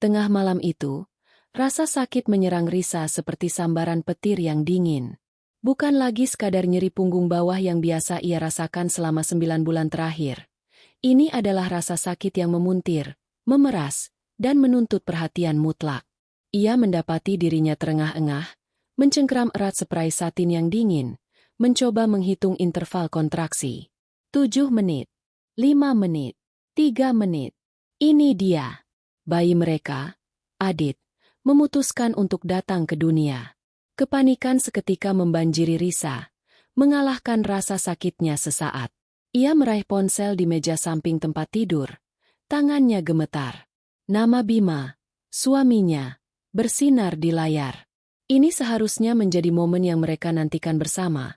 Tengah malam itu, rasa sakit menyerang Risa seperti sambaran petir yang dingin. Bukan lagi sekadar nyeri punggung bawah yang biasa ia rasakan selama 9 bulan terakhir. Ini adalah rasa sakit yang memuntir, memeras, dan menuntut perhatian mutlak. Ia mendapati dirinya terengah-engah, mencengkeram erat spray satin yang dingin, mencoba menghitung interval kontraksi. 7 menit, 5 menit, 3 menit. Ini dia. Bayi mereka, Adit, memutuskan untuk datang ke dunia. Kepanikan seketika membanjiri Risa, mengalahkan rasa sakitnya sesaat. Ia meraih ponsel di meja samping tempat tidur. Tangannya gemetar. Nama Bima, suaminya, bersinar di layar. Ini seharusnya menjadi momen yang mereka nantikan bersama.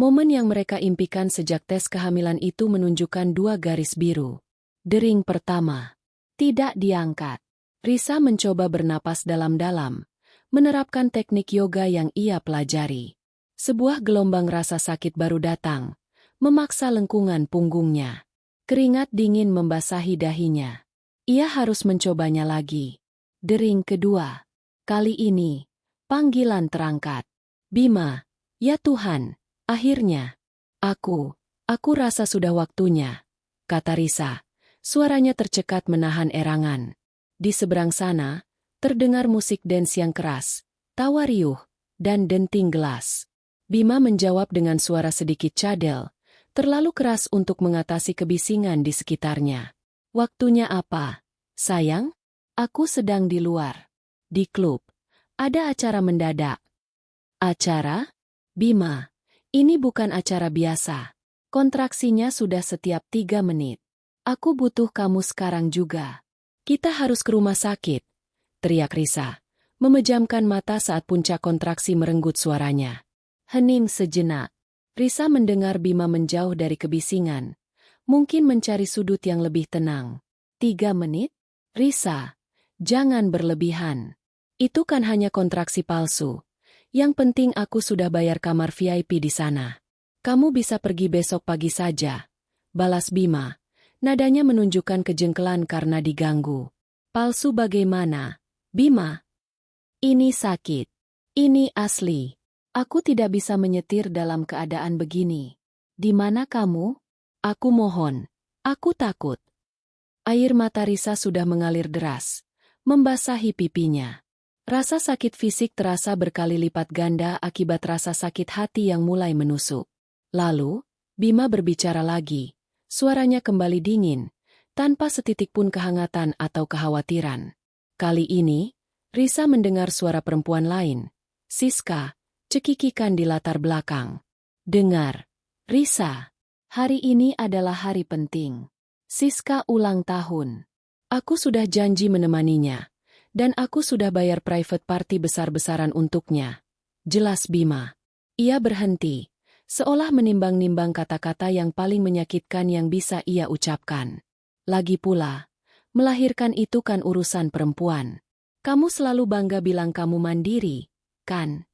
Momen yang mereka impikan sejak tes kehamilan itu menunjukkan 2 garis biru. Dering pertama. Tidak diangkat. Risa mencoba bernapas dalam-dalam, menerapkan teknik yoga yang ia pelajari. Sebuah gelombang rasa sakit baru datang, memaksa lengkungan punggungnya. Keringat dingin membasahi dahinya. Ia harus mencobanya lagi. Dering kedua. Kali ini, panggilan terangkat. Bima, ya Tuhan. Akhirnya, aku rasa sudah waktunya, kata Risa. Suaranya tercekat menahan erangan. Di seberang sana, terdengar musik dance yang keras, tawa riuh, dan denting gelas. Bima menjawab dengan suara sedikit cadel, terlalu keras untuk mengatasi kebisingan di sekitarnya. Waktunya apa, sayang? Aku sedang di luar. Di klub. Ada acara mendadak. Acara? Bima. Ini bukan acara biasa. Kontraksinya sudah setiap 3 menit. Aku butuh kamu sekarang juga. Kita harus ke rumah sakit, teriak Risa, memejamkan mata saat puncak kontraksi merenggut suaranya. Hening sejenak. Risa mendengar Bima menjauh dari kebisingan, mungkin mencari sudut yang lebih tenang. 3 menit? Risa, jangan berlebihan. Itu kan hanya kontraksi palsu. Yang penting aku sudah bayar kamar VIP di sana. Kamu bisa pergi besok pagi saja, balas Bima. Nadanya menunjukkan kejengkelan karena diganggu. Palsu bagaimana, Bima? Ini sakit. Ini asli. Aku tidak bisa menyetir dalam keadaan begini. Di mana kamu? Aku mohon. Aku takut. Air mata Risa sudah mengalir deras, membasahi pipinya. Rasa sakit fisik terasa berkali lipat ganda akibat rasa sakit hati yang mulai menusuk. Lalu, Bima berbicara lagi. Suaranya kembali dingin, tanpa setitik pun kehangatan atau kekhawatiran. Kali ini, Risa mendengar suara perempuan lain. Siska, cekikikan di latar belakang. Dengar, Risa, hari ini adalah hari penting. Siska ulang tahun. Aku sudah janji menemaninya. Dan aku sudah bayar private party besar-besaran untuknya. Jelas Bima. Ia berhenti, seolah menimbang-nimbang kata-kata yang paling menyakitkan yang bisa ia ucapkan. Lagi pula, melahirkan itu kan urusan perempuan. Kamu selalu bangga bilang kamu mandiri, kan?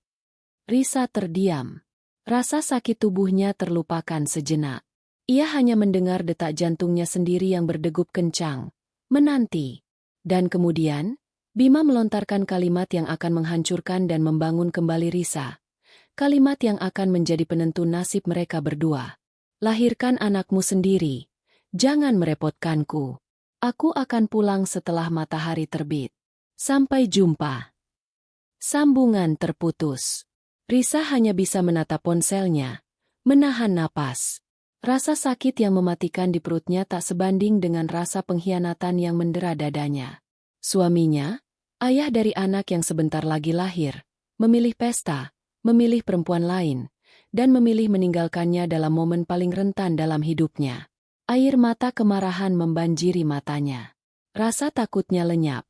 Risa terdiam. Rasa sakit tubuhnya terlupakan sejenak. Ia hanya mendengar detak jantungnya sendiri yang berdegup kencang, menanti. Dan kemudian, Bima melontarkan kalimat yang akan menghancurkan dan membangun kembali Risa. Kalimat yang akan menjadi penentu nasib mereka berdua. Lahirkan anakmu sendiri. Jangan merepotkanku. Aku akan pulang setelah matahari terbit. Sampai jumpa. Sambungan terputus. Risa hanya bisa menatap ponselnya, menahan napas. Rasa sakit yang mematikan di perutnya tak sebanding dengan rasa pengkhianatan yang mendera dadanya. Suaminya, ayah dari anak yang sebentar lagi lahir, memilih pesta, memilih perempuan lain, dan memilih meninggalkannya dalam momen paling rentan dalam hidupnya. Air mata kemarahan membanjiri matanya. Rasa takutnya lenyap,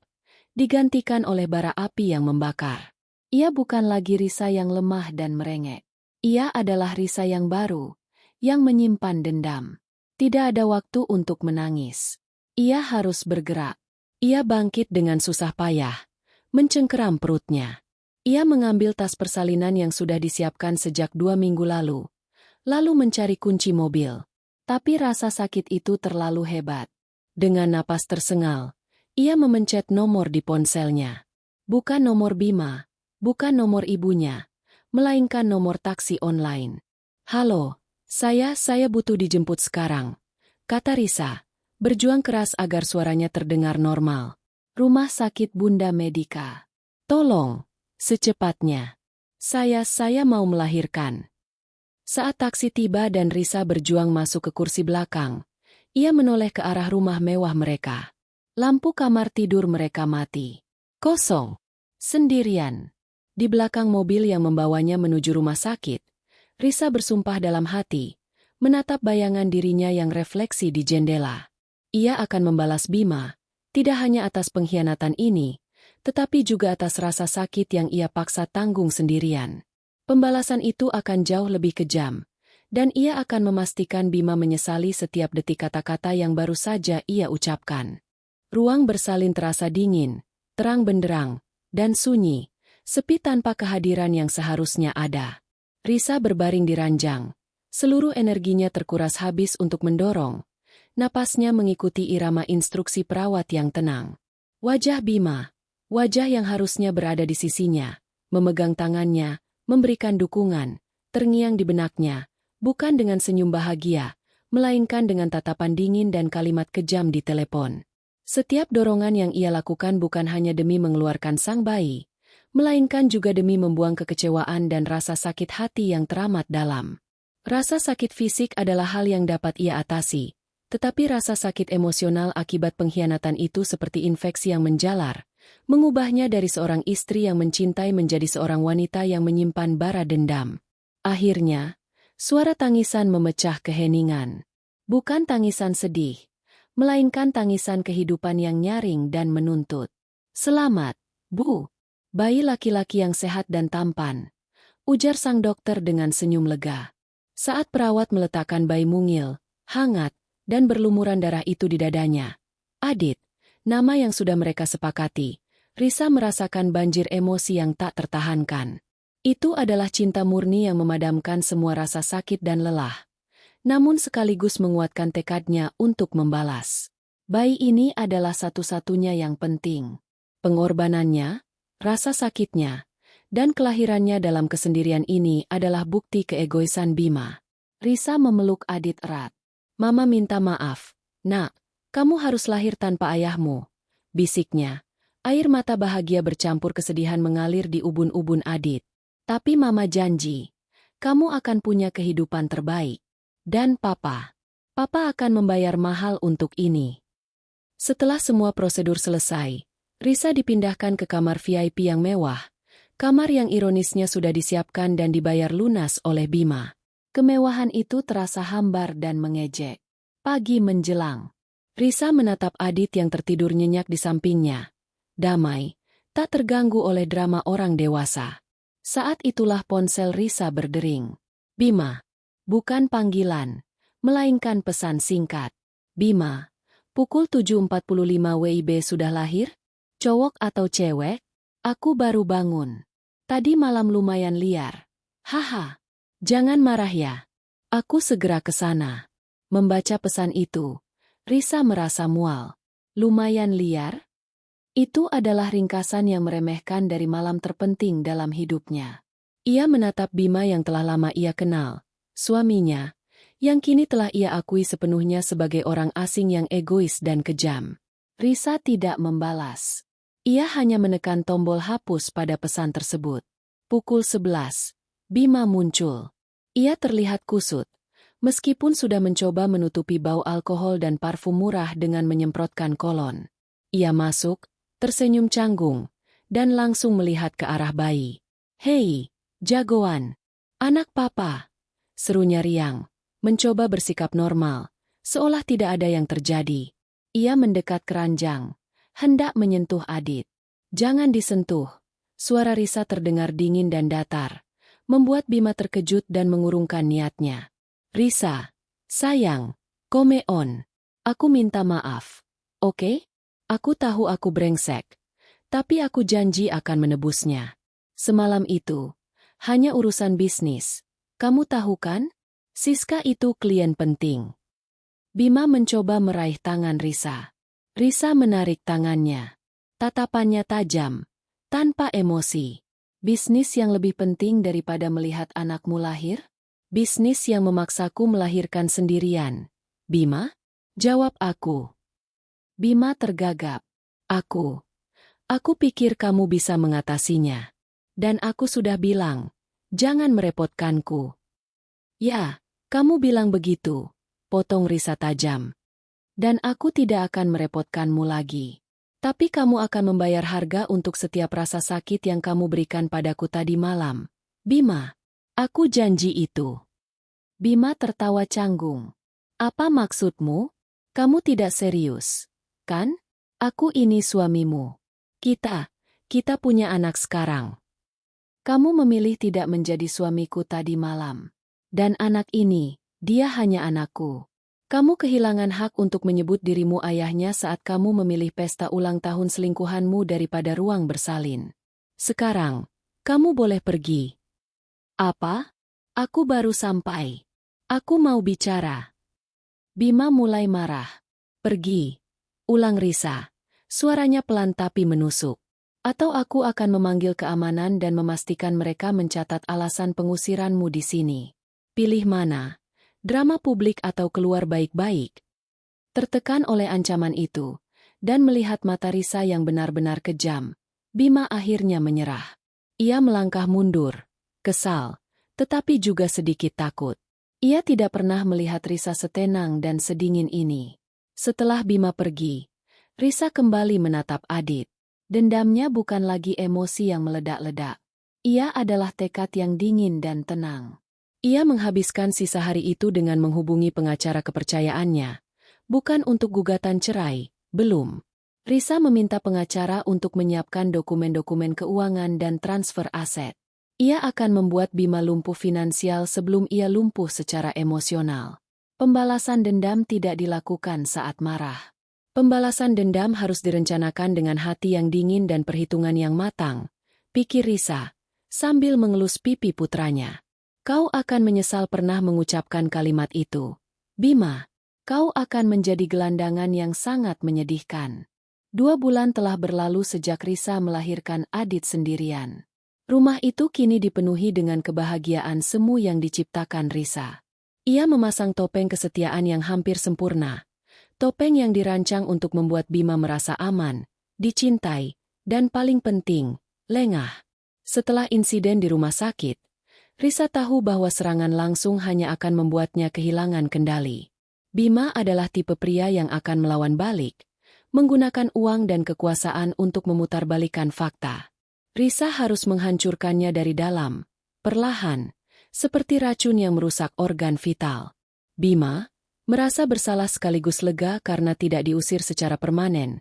digantikan oleh bara api yang membakar. Ia bukan lagi Risa yang lemah dan merengek. Ia adalah Risa yang baru, yang menyimpan dendam. Tidak ada waktu untuk menangis. Ia harus bergerak. Ia bangkit dengan susah payah, mencengkeram perutnya. Ia mengambil tas persalinan yang sudah disiapkan sejak 2 minggu lalu mencari kunci mobil. Tapi rasa sakit itu terlalu hebat. Dengan napas tersengal, Ia memencet nomor di ponselnya. Bukan nomor Bima, bukan nomor ibunya, melainkan nomor taksi online. "Halo, saya butuh dijemput sekarang," kata Risa, berjuang keras agar suaranya terdengar normal. "Rumah sakit Bunda Medika. Tolong, secepatnya. Saya mau melahirkan." Saat taksi tiba dan Risa berjuang masuk ke kursi belakang, ia menoleh ke arah rumah mewah mereka. Lampu kamar tidur mereka mati. Kosong. Sendirian. Di belakang mobil yang membawanya menuju rumah sakit, Risa bersumpah dalam hati, menatap bayangan dirinya yang refleksi di jendela. Ia akan membalas Bima, tidak hanya atas pengkhianatan ini, tetapi juga atas rasa sakit yang ia paksa tanggung sendirian. Pembalasan itu akan jauh lebih kejam, dan ia akan memastikan Bima menyesali setiap detik kata-kata yang baru saja ia ucapkan. Ruang bersalin terasa dingin, terang benderang, dan sunyi, sepi tanpa kehadiran yang seharusnya ada. Risa berbaring di ranjang, seluruh energinya terkuras habis untuk mendorong. Napasnya mengikuti irama instruksi perawat yang tenang. Wajah Bima, wajah yang harusnya berada di sisinya, memegang tangannya, memberikan dukungan, terngiang di benaknya, bukan dengan senyum bahagia, melainkan dengan tatapan dingin dan kalimat kejam di telepon. Setiap dorongan yang ia lakukan bukan hanya demi mengeluarkan sang bayi, melainkan juga demi membuang kekecewaan dan rasa sakit hati yang teramat dalam. Rasa sakit fisik adalah hal yang dapat ia atasi, tetapi rasa sakit emosional akibat pengkhianatan itu seperti infeksi yang menjalar, mengubahnya dari seorang istri yang mencintai menjadi seorang wanita yang menyimpan bara dendam. Akhirnya, suara tangisan memecah keheningan. Bukan tangisan sedih, melainkan tangisan kehidupan yang nyaring dan menuntut. "Selamat, Bu. Bayi laki-laki yang sehat dan tampan," ujar sang dokter dengan senyum lega. Saat perawat meletakkan bayi mungil, hangat, dan berlumuran darah itu di dadanya, Adit, nama yang sudah mereka sepakati, Risa merasakan banjir emosi yang tak tertahankan. Itu adalah cinta murni yang memadamkan semua rasa sakit dan lelah, namun sekaligus menguatkan tekadnya untuk membalas. Bayi ini adalah satu-satunya yang penting. Pengorbanannya, rasa sakitnya, dan kelahirannya dalam kesendirian ini adalah bukti keegoisan Bima. Risa memeluk Adit erat. "Mama minta maaf, Nak, kamu harus lahir tanpa ayahmu," bisiknya. Air mata bahagia bercampur kesedihan mengalir di ubun-ubun Adit. "Tapi Mama janji, kamu akan punya kehidupan terbaik. Dan Papa akan membayar mahal untuk ini." Setelah semua prosedur selesai, Risa dipindahkan ke kamar VIP yang mewah, kamar yang ironisnya sudah disiapkan dan dibayar lunas oleh Bima. Kemewahan itu terasa hambar dan mengejek. Pagi menjelang. Risa menatap Adit yang tertidur nyenyak di sampingnya. Damai, tak terganggu oleh drama orang dewasa. Saat itulah ponsel Risa berdering. "Bima." Bukan panggilan, melainkan pesan singkat. "Bima, pukul 7.45 WIB sudah lahir? Cowok atau cewek? Aku baru bangun. Tadi malam lumayan liar. Haha. Jangan marah ya. Aku segera ke sana." Membaca pesan itu, Risa merasa mual. Lumayan liar? Itu adalah ringkasan yang meremehkan dari malam terpenting dalam hidupnya. Ia menatap Bima yang telah lama ia kenal. Suaminya, yang kini telah ia akui sepenuhnya sebagai orang asing yang egois dan kejam. Risa tidak membalas. Ia hanya menekan tombol hapus pada pesan tersebut. Pukul 11, Bima muncul. Ia terlihat kusut, meskipun sudah mencoba menutupi bau alkohol dan parfum murah dengan menyemprotkan kolon. Ia masuk, tersenyum canggung, dan langsung melihat ke arah bayi. "Hei, jagoan, anak Papa," serunya riang, mencoba bersikap normal, seolah tidak ada yang terjadi. Ia mendekat ke ranjang, hendak menyentuh Adit. "Jangan disentuh." Suara Risa terdengar dingin dan datar, membuat Bima terkejut dan mengurungkan niatnya. "Risa, sayang, come on. Aku minta maaf. Oke? Aku tahu aku brengsek, tapi aku janji akan menebusnya. Semalam itu, hanya urusan bisnis. Kamu tahu kan? Siska itu klien penting." Bima mencoba meraih tangan Risa. Risa menarik tangannya. Tatapannya tajam, tanpa emosi. Bisnis yang lebih penting daripada melihat anakmu lahir? Bisnis yang memaksaku melahirkan sendirian. Bima? Jawab aku. Bima tergagap. Aku pikir kamu bisa mengatasinya. Dan aku sudah bilang, jangan merepotkanku. Ya, kamu bilang begitu, potong Risa tajam. Dan aku tidak akan merepotkanmu lagi. Tapi kamu akan membayar harga untuk setiap rasa sakit yang kamu berikan padaku tadi malam. Bima, aku janji itu. Bima tertawa canggung. Apa maksudmu? Kamu tidak serius, kan? Aku ini suamimu. Kita punya anak sekarang. Kamu memilih tidak menjadi suamiku tadi malam. Dan anak ini, dia hanya anakku. Kamu kehilangan hak untuk menyebut dirimu ayahnya saat kamu memilih pesta ulang tahun selingkuhanmu daripada ruang bersalin. Sekarang, kamu boleh pergi. Apa? Aku baru sampai. Aku mau bicara. Bima mulai marah. Pergi. Ulang Risa. Suaranya pelan tapi menusuk. Atau aku akan memanggil keamanan dan memastikan mereka mencatat alasan pengusiranmu di sini. Pilih mana? Drama publik atau keluar baik-baik? Tertekan oleh ancaman itu, dan melihat mata Risa yang benar-benar kejam, Bima akhirnya menyerah. Ia melangkah mundur, kesal, tetapi juga sedikit takut. Ia tidak pernah melihat Risa setenang dan sedingin ini. Setelah Bima pergi, Risa kembali menatap Adit. Dendamnya bukan lagi emosi yang meledak-ledak. Ia adalah tekad yang dingin dan tenang. Ia menghabiskan sisa hari itu dengan menghubungi pengacara kepercayaannya. Bukan untuk gugatan cerai, belum. Risa meminta pengacara untuk menyiapkan dokumen-dokumen keuangan dan transfer aset. Ia akan membuat Bima lumpuh finansial sebelum ia lumpuh secara emosional. Pembalasan dendam tidak dilakukan saat marah. Pembalasan dendam harus direncanakan dengan hati yang dingin dan perhitungan yang matang, pikir Risa, sambil mengelus pipi putranya. Kau akan menyesal pernah mengucapkan kalimat itu. Bima, kau akan menjadi gelandangan yang sangat menyedihkan. 2 bulan telah berlalu sejak Risa melahirkan Adit sendirian. Rumah itu kini dipenuhi dengan kebahagiaan semu yang diciptakan Risa. Ia memasang topeng kesetiaan yang hampir sempurna. Topeng yang dirancang untuk membuat Bima merasa aman, dicintai, dan paling penting, lengah. Setelah insiden di rumah sakit, Risa tahu bahwa serangan langsung hanya akan membuatnya kehilangan kendali. Bima adalah tipe pria yang akan melawan balik, menggunakan uang dan kekuasaan untuk memutarbalikkan fakta. Risa harus menghancurkannya dari dalam, perlahan, seperti racun yang merusak organ vital. Bima merasa bersalah sekaligus lega karena tidak diusir secara permanen,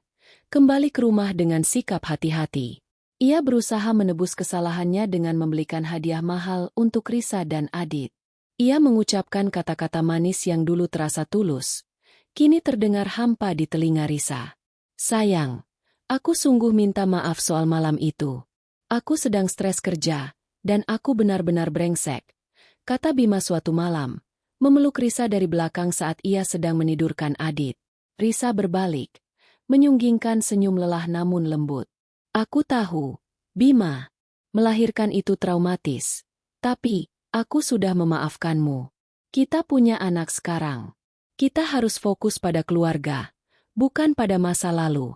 kembali ke rumah dengan sikap hati-hati. Ia berusaha menebus kesalahannya dengan membelikan hadiah mahal untuk Risa dan Adit. Ia mengucapkan kata-kata manis yang dulu terasa tulus, kini terdengar hampa di telinga Risa. Sayang, aku sungguh minta maaf soal malam itu. Aku sedang stres kerja, dan aku benar-benar brengsek, kata Bima suatu malam, memeluk Risa dari belakang saat ia sedang menidurkan Adit. Risa berbalik, menyunggingkan senyum lelah namun lembut. Aku tahu, Bima, melahirkan itu traumatis. Tapi, aku sudah memaafkanmu. Kita punya anak sekarang. Kita harus fokus pada keluarga, bukan pada masa lalu.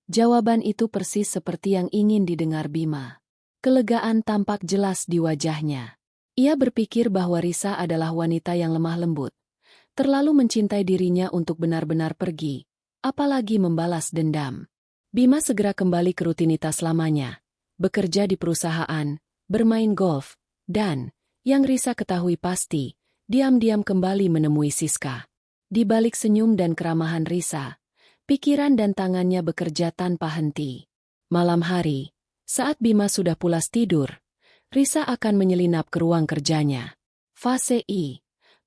Jawaban itu persis seperti yang ingin didengar Bima. Kelegaan tampak jelas di wajahnya. Ia berpikir bahwa Risa adalah wanita yang lemah lembut, terlalu mencintai dirinya untuk benar-benar pergi, apalagi membalas dendam. Bima segera kembali ke rutinitas lamanya, bekerja di perusahaan, bermain golf, dan, yang Risa ketahui pasti, diam-diam kembali menemui Siska. Di balik senyum dan keramahan Risa, pikiran dan tangannya bekerja tanpa henti. Malam hari, saat Bima sudah pulas tidur, Risa akan menyelinap ke ruang kerjanya. Fase I,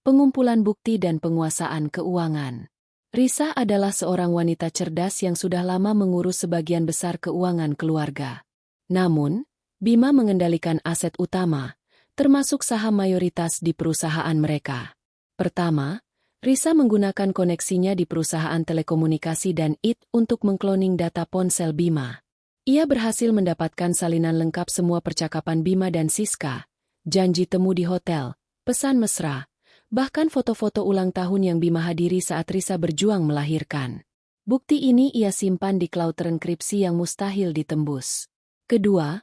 pengumpulan bukti dan penguasaan keuangan. Risa adalah seorang wanita cerdas yang sudah lama mengurus sebagian besar keuangan keluarga. Namun, Bima mengendalikan aset utama, termasuk saham mayoritas di perusahaan mereka. Pertama, Risa menggunakan koneksinya di perusahaan telekomunikasi dan IT untuk mengkloning data ponsel Bima. Ia berhasil mendapatkan salinan lengkap semua percakapan Bima dan Siska, janji temu di hotel, pesan mesra, bahkan foto-foto ulang tahun yang Bima hadiri saat Risa berjuang melahirkan. Bukti ini ia simpan di cloud terenkripsi yang mustahil ditembus. Kedua,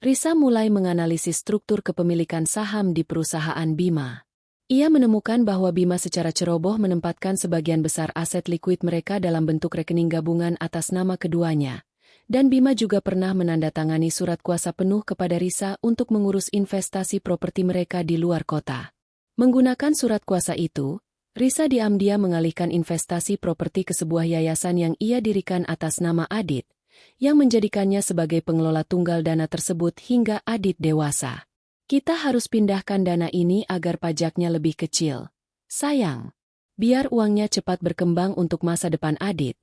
Risa mulai menganalisis struktur kepemilikan saham di perusahaan Bima. Ia menemukan bahwa Bima secara ceroboh menempatkan sebagian besar aset likuid mereka dalam bentuk rekening gabungan atas nama keduanya. Dan Bima juga pernah menandatangani surat kuasa penuh kepada Risa untuk mengurus investasi properti mereka di luar kota. Menggunakan surat kuasa itu, Risa diam-diam mengalihkan investasi properti ke sebuah yayasan yang ia dirikan atas nama Adit, yang menjadikannya sebagai pengelola tunggal dana tersebut hingga Adit dewasa. Kita harus pindahkan dana ini agar pajaknya lebih kecil. Sayang. Biar uangnya cepat berkembang untuk masa depan Adit.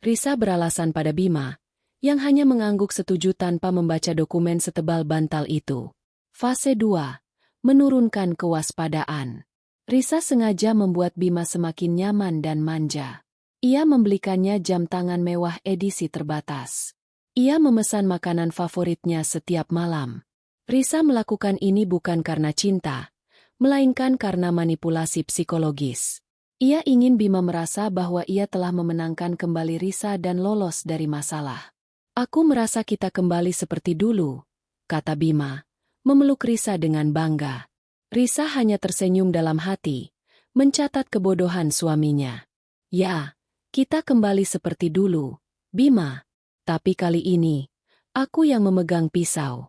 Risa beralasan pada Bima, yang hanya mengangguk setuju tanpa membaca dokumen setebal bantal itu. Fase 2. Menurunkan kewaspadaan. Risa sengaja membuat Bima semakin nyaman dan manja. Ia membelikannya jam tangan mewah edisi terbatas. Ia memesan makanan favoritnya setiap malam. Risa melakukan ini bukan karena cinta, melainkan karena manipulasi psikologis. Ia ingin Bima merasa bahwa ia telah memenangkan kembali Risa dan lolos dari masalah. Aku merasa kita kembali seperti dulu, kata Bima, memeluk Risa dengan bangga. Risa hanya tersenyum dalam hati, mencatat kebodohan suaminya. Ya, kita kembali seperti dulu, Bima. Tapi kali ini, aku yang memegang pisau.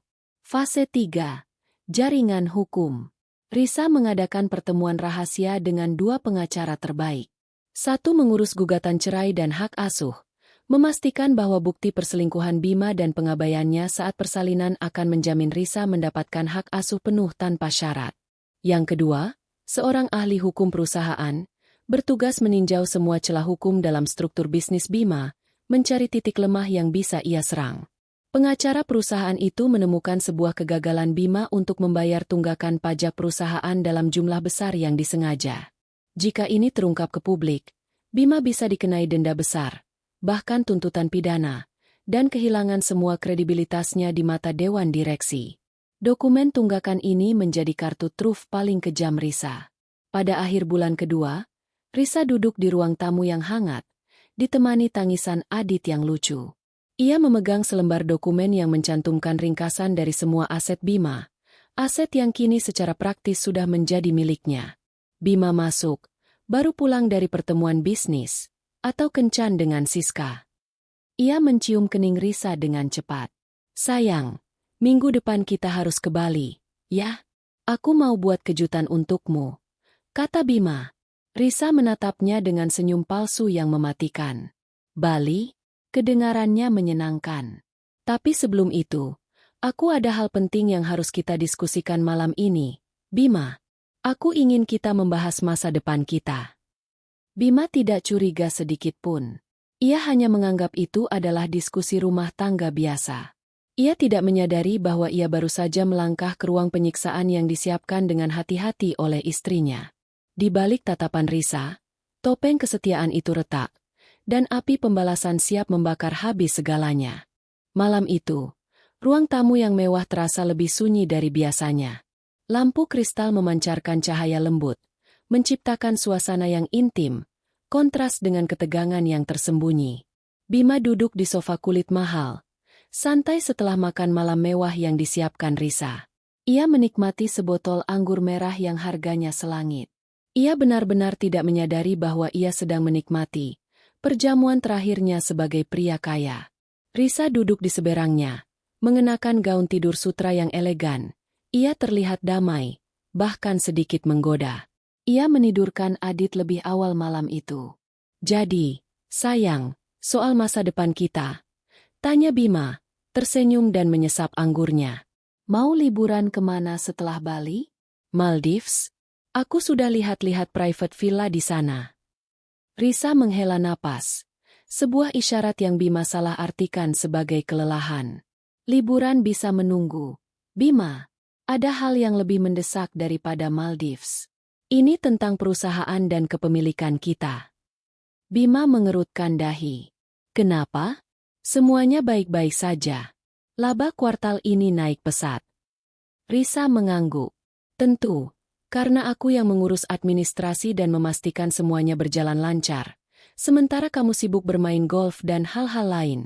Fase 3. Jaringan hukum. Risa mengadakan pertemuan rahasia dengan dua pengacara terbaik. Satu mengurus gugatan cerai dan hak asuh, memastikan bahwa bukti perselingkuhan Bima dan pengabaiannya saat persalinan akan menjamin Risa mendapatkan hak asuh penuh tanpa syarat. Yang kedua, seorang ahli hukum perusahaan, bertugas meninjau semua celah hukum dalam struktur bisnis Bima, mencari titik lemah yang bisa ia serang. Pengacara perusahaan itu menemukan sebuah kegagalan Bima untuk membayar tunggakan pajak perusahaan dalam jumlah besar yang disengaja. Jika ini terungkap ke publik, Bima bisa dikenai denda besar, bahkan tuntutan pidana, dan kehilangan semua kredibilitasnya di mata Dewan Direksi. Dokumen tunggakan ini menjadi kartu truf paling kejam Risa. Pada akhir bulan kedua, Risa duduk di ruang tamu yang hangat, ditemani tangisan Adit yang lucu. Ia memegang selembar dokumen yang mencantumkan ringkasan dari semua aset Bima, aset yang kini secara praktis sudah menjadi miliknya. Bima masuk, baru pulang dari pertemuan bisnis, atau kencan dengan Siska. Ia mencium kening Risa dengan cepat. Sayang, minggu depan kita harus ke Bali, ya? Aku mau buat kejutan untukmu, kata Bima. Risa menatapnya dengan senyum palsu yang mematikan. Bali? Kedengarannya menyenangkan. Tapi sebelum itu, aku ada hal penting yang harus kita diskusikan malam ini, Bima. Aku ingin kita membahas masa depan kita. Bima tidak curiga sedikit pun. Ia hanya menganggap itu adalah diskusi rumah tangga biasa. Ia tidak menyadari bahwa ia baru saja melangkah ke ruang penyiksaan yang disiapkan dengan hati-hati oleh istrinya. Di balik tatapan Risa, topeng kesetiaan itu retak, dan api pembalasan siap membakar habis segalanya. Malam itu, ruang tamu yang mewah terasa lebih sunyi dari biasanya. Lampu kristal memancarkan cahaya lembut, menciptakan suasana yang intim, kontras dengan ketegangan yang tersembunyi. Bima duduk di sofa kulit mahal, santai setelah makan malam mewah yang disiapkan Risa. Ia menikmati sebotol anggur merah yang harganya selangit. Ia benar-benar tidak menyadari bahwa ia sedang menikmati perjamuan terakhirnya sebagai pria kaya. Risa duduk di seberangnya, mengenakan gaun tidur sutra yang elegan. Ia terlihat damai, bahkan sedikit menggoda. Ia menidurkan Adit lebih awal malam itu. Jadi, sayang, soal masa depan kita, tanya Bima, tersenyum dan menyesap anggurnya. Mau liburan kemana setelah Bali? Maldives? Aku sudah lihat-lihat private villa di sana. Risa menghela napas, sebuah isyarat yang Bima salah artikan sebagai kelelahan. Liburan bisa menunggu. Bima, ada hal yang lebih mendesak daripada Maldives. Ini tentang perusahaan dan kepemilikan kita. Bima mengerutkan dahi. Kenapa? Semuanya baik-baik saja. Laba kuartal ini naik pesat. Risa mengangguk. Tentu, karena aku yang mengurus administrasi dan memastikan semuanya berjalan lancar. Sementara kamu sibuk bermain golf dan hal-hal lain.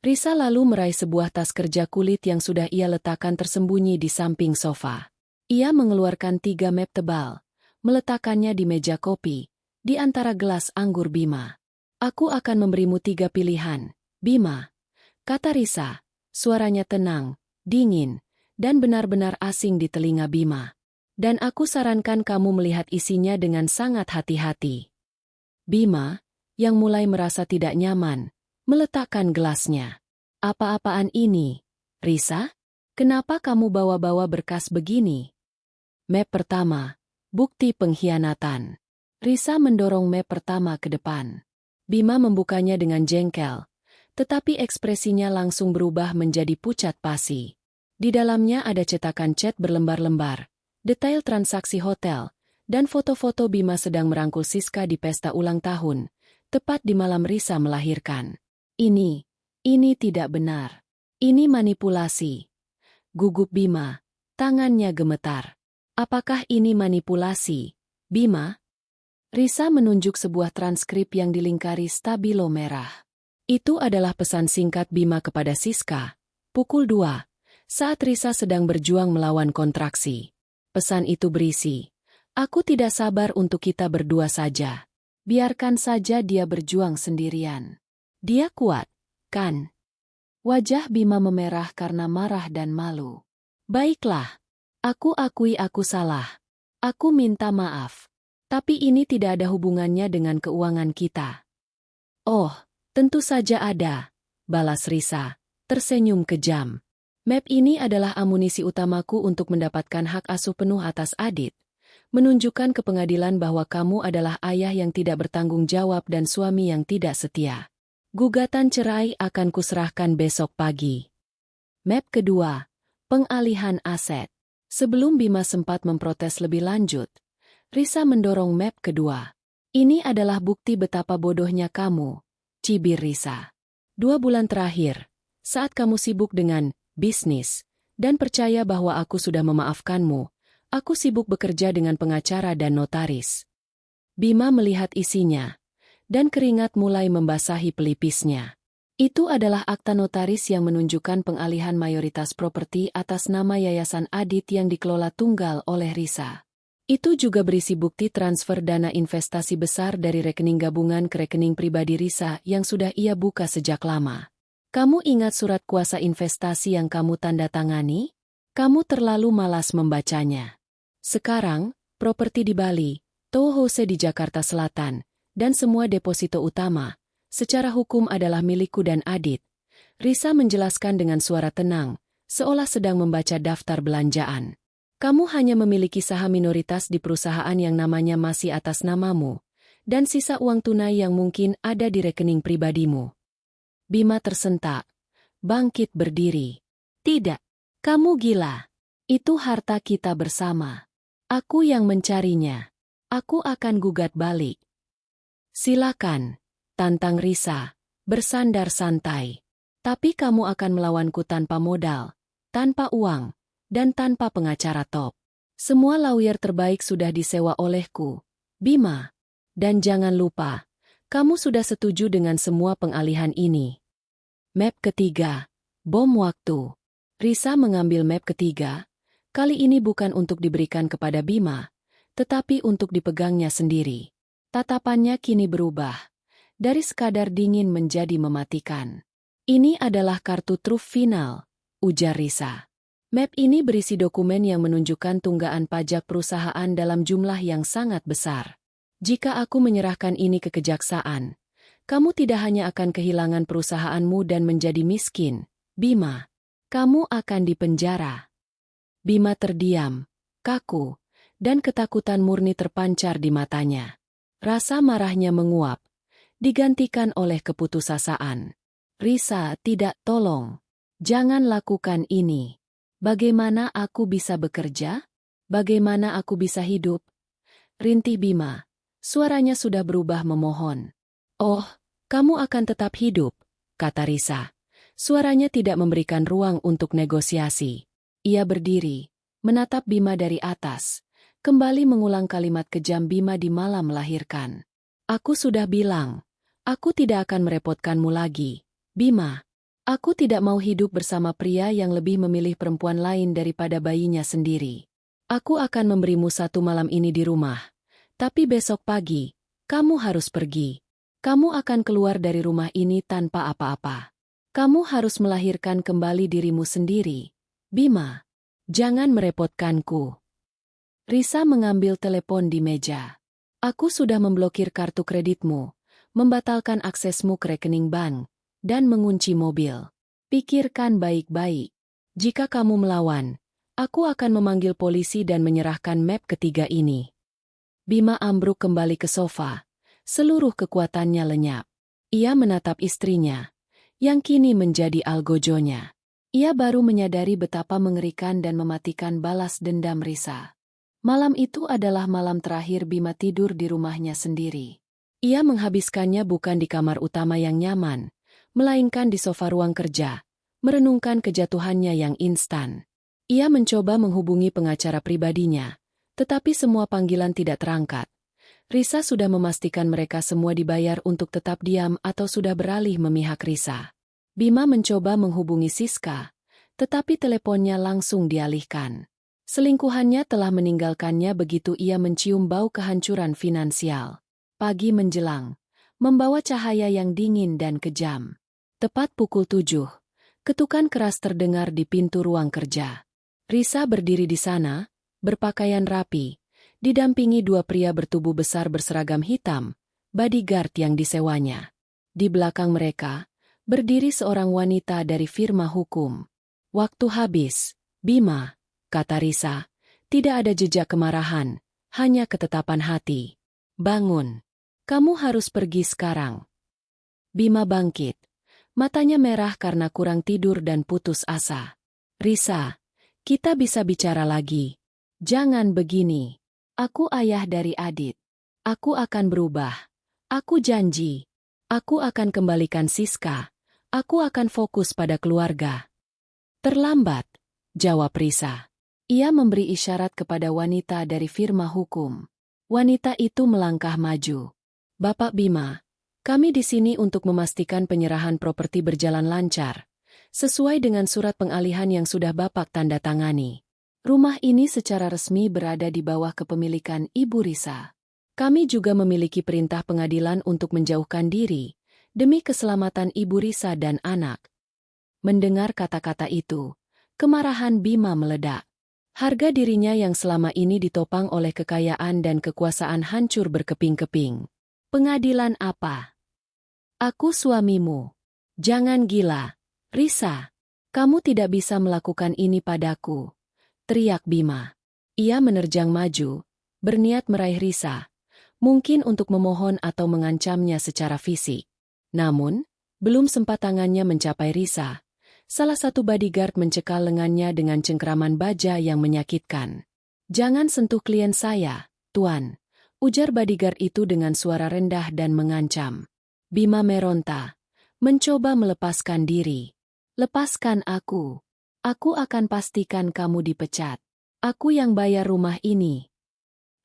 Risa lalu meraih sebuah tas kerja kulit yang sudah ia letakkan tersembunyi di samping sofa. Ia mengeluarkan 3 map tebal, meletakkannya di meja kopi, di antara gelas anggur Bima. Aku akan memberimu 3 pilihan, Bima, kata Risa, suaranya tenang, dingin, dan benar-benar asing di telinga Bima. Dan aku sarankan kamu melihat isinya dengan sangat hati-hati. Bima, yang mulai merasa tidak nyaman, meletakkan gelasnya. Apa-apaan ini, Risa? Kenapa kamu bawa-bawa berkas begini? Map pertama, bukti pengkhianatan. Risa mendorong map pertama ke depan. Bima membukanya dengan jengkel, tetapi ekspresinya langsung berubah menjadi pucat pasi. Di dalamnya ada cetakan cat berlembar-lembar, detail transaksi hotel, dan foto-foto Bima sedang merangkul Siska di pesta ulang tahun, tepat di malam Risa melahirkan. Ini tidak benar. Ini manipulasi. Gugup Bima, tangannya gemetar. Apakah ini manipulasi, Bima? Risa menunjuk sebuah transkrip yang dilingkari stabilo merah. Itu adalah pesan singkat Bima kepada Siska, pukul 2, saat Risa sedang berjuang melawan kontraksi. Pesan itu berisi, "Aku tidak sabar untuk kita berdua saja. Biarkan saja dia berjuang sendirian. Dia kuat, kan?" Wajah Bima memerah karena marah dan malu. "Baiklah. Aku akui aku salah. Aku minta maaf. Tapi ini tidak ada hubungannya dengan keuangan kita." "Oh, tentu saja ada," balas Risa, tersenyum kejam. "Map ini adalah amunisi utamaku untuk mendapatkan hak asuh penuh atas Adit. Menunjukkan ke pengadilan bahwa kamu adalah ayah yang tidak bertanggung jawab dan suami yang tidak setia. Gugatan cerai akan kuserahkan besok pagi." Map kedua, pengalihan aset. Sebelum Bima sempat memprotes lebih lanjut, Risa mendorong map kedua. "Ini adalah bukti betapa bodohnya kamu," cibir Risa. 2 bulan terakhir, saat kamu sibuk dengan bisnis, dan percaya bahwa aku sudah memaafkanmu, aku sibuk bekerja dengan pengacara dan notaris." Bima melihat isinya, dan keringat mulai membasahi pelipisnya. Itu adalah akta notaris yang menunjukkan pengalihan mayoritas properti atas nama Yayasan Adit yang dikelola tunggal oleh Risa. Itu juga berisi bukti transfer dana investasi besar dari rekening gabungan ke rekening pribadi Risa yang sudah ia buka sejak lama. Kamu ingat surat kuasa investasi yang kamu tanda tangani? Kamu terlalu malas membacanya. Sekarang, properti di Bali, Toho Hose di Jakarta Selatan, dan semua deposito utama, secara hukum adalah milikku dan Adit. Risa menjelaskan dengan suara tenang, seolah sedang membaca daftar belanjaan. Kamu hanya memiliki saham minoritas di perusahaan yang namanya masih atas namamu, dan sisa uang tunai yang mungkin ada di rekening pribadimu. Bima tersentak, bangkit berdiri. "Tidak, kamu gila. Itu harta kita bersama. Aku yang mencarinya. Aku akan gugat balik." "Silakan," tantang Risa, bersandar santai. "Tapi kamu akan melawanku tanpa modal, tanpa uang, dan tanpa pengacara top. Semua lawyer terbaik sudah disewa olehku, Bima. Dan jangan lupa, kamu sudah setuju dengan semua pengalihan ini." Map ketiga, bom waktu. Risa mengambil map ketiga, kali ini bukan untuk diberikan kepada Bima, tetapi untuk dipegangnya sendiri. Tatapannya kini berubah, dari sekadar dingin menjadi mematikan. "Ini adalah kartu truf final," ujar Risa. Map ini berisi dokumen yang menunjukkan tunggaan pajak perusahaan dalam jumlah yang sangat besar. Jika aku menyerahkan ini ke kejaksaan, kamu tidak hanya akan kehilangan perusahaanmu dan menjadi miskin, Bima. Kamu akan dipenjara. Bima terdiam, kaku, dan ketakutan murni terpancar di matanya. Rasa marahnya menguap, digantikan oleh keputusasaan. "Risa, tidak, tolong. Jangan lakukan ini. Bagaimana aku bisa bekerja? Bagaimana aku bisa hidup? rintih Bima. Suaranya sudah berubah memohon. Oh, kamu akan tetap hidup, kata Risa. Suaranya tidak memberikan ruang untuk negosiasi. Ia berdiri, menatap Bima dari atas, kembali mengulang kalimat kejam Bima di malam melahirkan. Aku sudah bilang, aku tidak akan merepotkanmu lagi, Bima. Aku tidak mau hidup bersama pria yang lebih memilih perempuan lain daripada bayinya sendiri. Aku akan memberimu satu malam ini di rumah. Tapi besok pagi, kamu harus pergi. Kamu akan keluar dari rumah ini tanpa apa-apa. Kamu harus melahirkan kembali dirimu sendiri. Bima, jangan merepotkanku. Risa mengambil telepon di meja. Aku sudah memblokir kartu kreditmu, membatalkan aksesmu ke rekening bank, dan mengunci mobil. Pikirkan baik-baik. Jika kamu melawan, aku akan memanggil polisi dan menyerahkan map ketiga ini. Bima ambruk kembali ke sofa. Seluruh kekuatannya lenyap. Ia menatap istrinya, yang kini menjadi algojonya. Ia baru menyadari betapa mengerikan dan mematikan balas dendam Risa. Malam itu adalah malam terakhir Bima tidur di rumahnya sendiri. Ia menghabiskannya bukan di kamar utama yang nyaman, melainkan di sofa ruang kerja, merenungkan kejatuhannya yang instan. Ia mencoba menghubungi pengacara pribadinya, tetapi semua panggilan tidak terangkat. Risa sudah memastikan mereka semua dibayar untuk tetap diam atau sudah beralih memihak Risa. Bima mencoba menghubungi Siska, tetapi teleponnya langsung dialihkan. Selingkuhannya telah meninggalkannya begitu ia mencium bau kehancuran finansial. Pagi menjelang, membawa cahaya yang dingin dan kejam. Tepat pukul 7, ketukan keras terdengar di pintu ruang kerja. Risa berdiri di sana, berpakaian rapi, didampingi dua pria bertubuh besar berseragam hitam, bodyguard yang disewanya. Di belakang mereka, berdiri seorang wanita dari firma hukum. Waktu habis, Bima, kata Risa, tidak ada jejak kemarahan, hanya ketetapan hati. Bangun. Kamu harus pergi sekarang. Bima bangkit. Matanya merah karena kurang tidur dan putus asa. Risa, kita bisa bicara lagi. Jangan begini. Aku ayah dari Adit. Aku akan berubah. Aku janji. Aku akan kembalikan Siska. Aku akan fokus pada keluarga. Terlambat, jawab Risa. Ia memberi isyarat kepada wanita dari firma hukum. Wanita itu melangkah maju. Bapak Bima, kami di sini untuk memastikan penyerahan properti berjalan lancar, sesuai dengan surat pengalihan yang sudah Bapak tanda tangani. Rumah ini secara resmi berada di bawah kepemilikan Ibu Risa. Kami juga memiliki perintah pengadilan untuk menjauhkan diri, demi keselamatan Ibu Risa dan anak. Mendengar kata-kata itu, kemarahan Bima meledak. Harga dirinya yang selama ini ditopang oleh kekayaan dan kekuasaan hancur berkeping-keping. Pengadilan apa? Aku suamimu. Jangan gila. Risa, kamu tidak bisa melakukan ini padaku. Teriak Bima. Ia menerjang maju, berniat meraih Risa, mungkin untuk memohon atau mengancamnya secara fisik. Namun, belum sempat tangannya mencapai Risa, salah satu bodyguard mencekal lengannya dengan cengkeraman baja yang menyakitkan. Jangan sentuh klien saya, Tuan, ujar bodyguard itu dengan suara rendah dan mengancam. Bima meronta, mencoba melepaskan diri. Lepaskan aku. Aku akan pastikan kamu dipecat. Aku yang bayar rumah ini.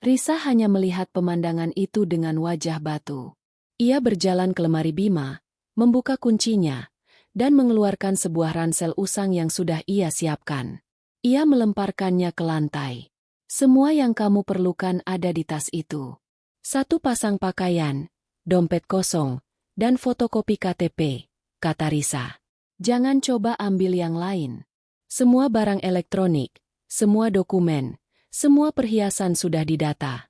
Risa hanya melihat pemandangan itu dengan wajah batu. Ia berjalan ke lemari Bima, membuka kuncinya, dan mengeluarkan sebuah ransel usang yang sudah ia siapkan. Ia melemparkannya ke lantai. Semua yang kamu perlukan ada di tas itu. Satu pasang pakaian, dompet kosong, dan fotokopi KTP, kata Risa. Jangan coba ambil yang lain. Semua barang elektronik, semua dokumen, semua perhiasan sudah didata.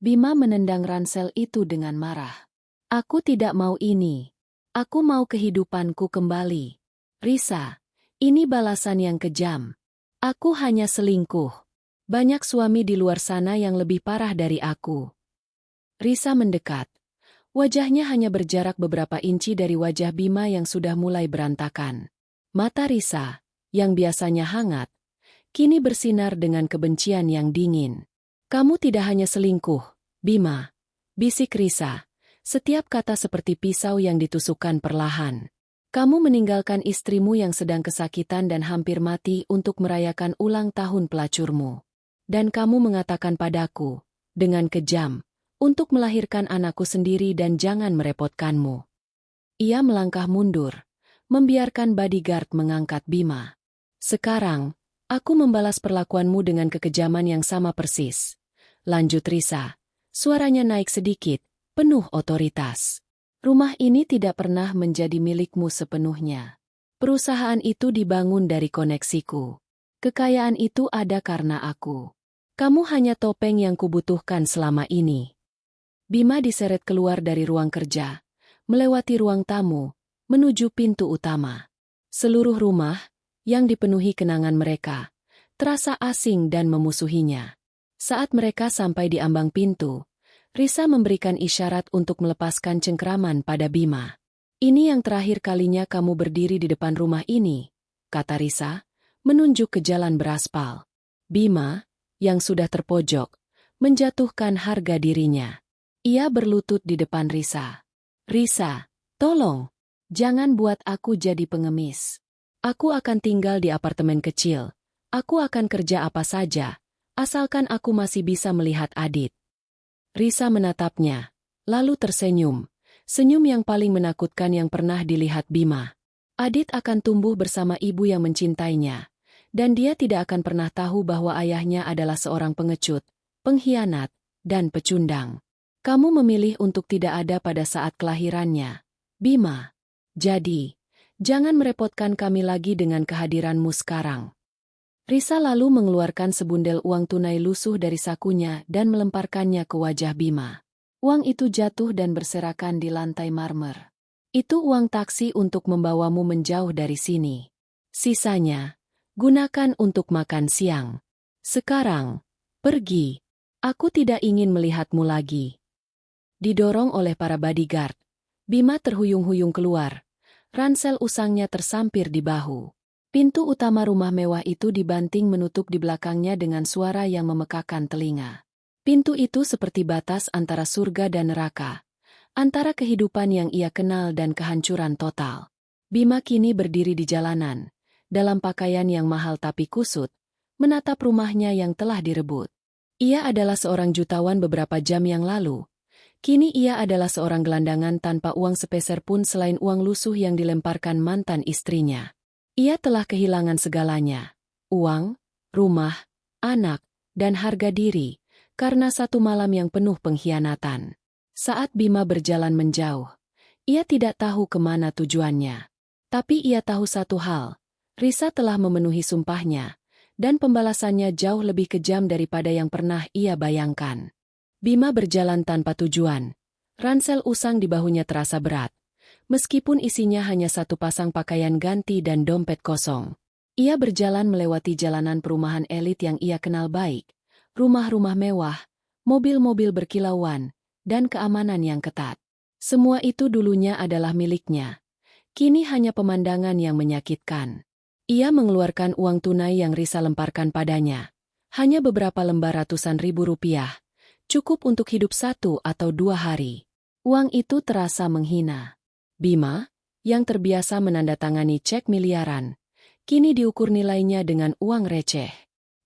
Bima menendang ransel itu dengan marah. Aku tidak mau ini. Aku mau kehidupanku kembali. Risa, ini balasan yang kejam. Aku hanya selingkuh. Banyak suami di luar sana yang lebih parah dari aku. Risa mendekat. Wajahnya hanya berjarak beberapa inci dari wajah Bima yang sudah mulai berantakan. Mata Risa, yang biasanya hangat, kini bersinar dengan kebencian yang dingin. Kamu tidak hanya selingkuh, Bima. Bisik Risa. Setiap kata seperti pisau yang ditusukkan perlahan. Kamu meninggalkan istrimu yang sedang kesakitan dan hampir mati untuk merayakan ulang tahun pelacurmu. Dan kamu mengatakan padaku, dengan kejam, untuk melahirkan anakku sendiri dan jangan merepotkanmu. Ia melangkah mundur, membiarkan bodyguard mengangkat Bima. Sekarang, aku membalas perlakuanmu dengan kekejaman yang sama persis. Lanjut Risa. Suaranya naik sedikit, penuh otoritas. Rumah ini tidak pernah menjadi milikmu sepenuhnya. Perusahaan itu dibangun dari koneksiku. Kekayaan itu ada karena aku. Kamu hanya topeng yang kubutuhkan selama ini. Bima diseret keluar dari ruang kerja, melewati ruang tamu, menuju pintu utama. Seluruh rumah, yang dipenuhi kenangan mereka, terasa asing dan memusuhinya. Saat mereka sampai di ambang pintu, Risa memberikan isyarat untuk melepaskan cengkraman pada Bima. Ini yang terakhir kalinya kamu berdiri di depan rumah ini, kata Risa, menunjuk ke jalan beraspal. Bima, yang sudah terpojok, menjatuhkan harga dirinya. Ia berlutut di depan Risa. Risa, tolong, jangan buat aku jadi pengemis. Aku akan tinggal di apartemen kecil. Aku akan kerja apa saja, asalkan aku masih bisa melihat Adit. Risa menatapnya, lalu tersenyum. Senyum yang paling menakutkan yang pernah dilihat Bima. Adit akan tumbuh bersama ibu yang mencintainya. Dan dia tidak akan pernah tahu bahwa ayahnya adalah seorang pengecut, pengkhianat, dan pecundang. Kamu memilih untuk tidak ada pada saat kelahirannya, Bima. Jadi, jangan merepotkan kami lagi dengan kehadiranmu sekarang. Risa lalu mengeluarkan sebundel uang tunai lusuh dari sakunya dan melemparkannya ke wajah Bima. Uang itu jatuh dan berserakan di lantai marmer. Itu uang taksi untuk membawamu menjauh dari sini. Sisanya, gunakan untuk makan siang. Sekarang, pergi. Aku tidak ingin melihatmu lagi. Didorong oleh para bodyguard, Bima terhuyung-huyung keluar. Ransel usangnya tersampir di bahu. Pintu utama rumah mewah itu dibanting menutup di belakangnya dengan suara yang memekakan telinga. Pintu itu seperti batas antara surga dan neraka, antara kehidupan yang ia kenal dan kehancuran total. Bima kini berdiri di jalanan, dalam pakaian yang mahal tapi kusut, menatap rumahnya yang telah direbut. Ia adalah seorang jutawan beberapa jam yang lalu. Kini ia adalah seorang gelandangan tanpa uang sepeser pun selain uang lusuh yang dilemparkan mantan istrinya. Ia telah kehilangan segalanya. Uang, rumah, anak, dan harga diri, karena satu malam yang penuh pengkhianatan. Saat Bima berjalan menjauh, ia tidak tahu kemana tujuannya. Tapi ia tahu satu hal, Risa telah memenuhi sumpahnya, dan pembalasannya jauh lebih kejam daripada yang pernah ia bayangkan. Bima berjalan tanpa tujuan. Ransel usang di bahunya terasa berat. Meskipun isinya hanya satu pasang pakaian ganti dan dompet kosong. Ia berjalan melewati jalanan perumahan elit yang ia kenal baik. Rumah-rumah mewah, mobil-mobil berkilauan, dan keamanan yang ketat. Semua itu dulunya adalah miliknya. Kini hanya pemandangan yang menyakitkan. Ia mengeluarkan uang tunai yang Risa lemparkan padanya. Hanya beberapa lembar ratusan ribu rupiah. Cukup untuk hidup 1 atau 2 hari. Uang itu terasa menghina. Bima, yang terbiasa menandatangani cek miliaran, kini diukur nilainya dengan uang receh.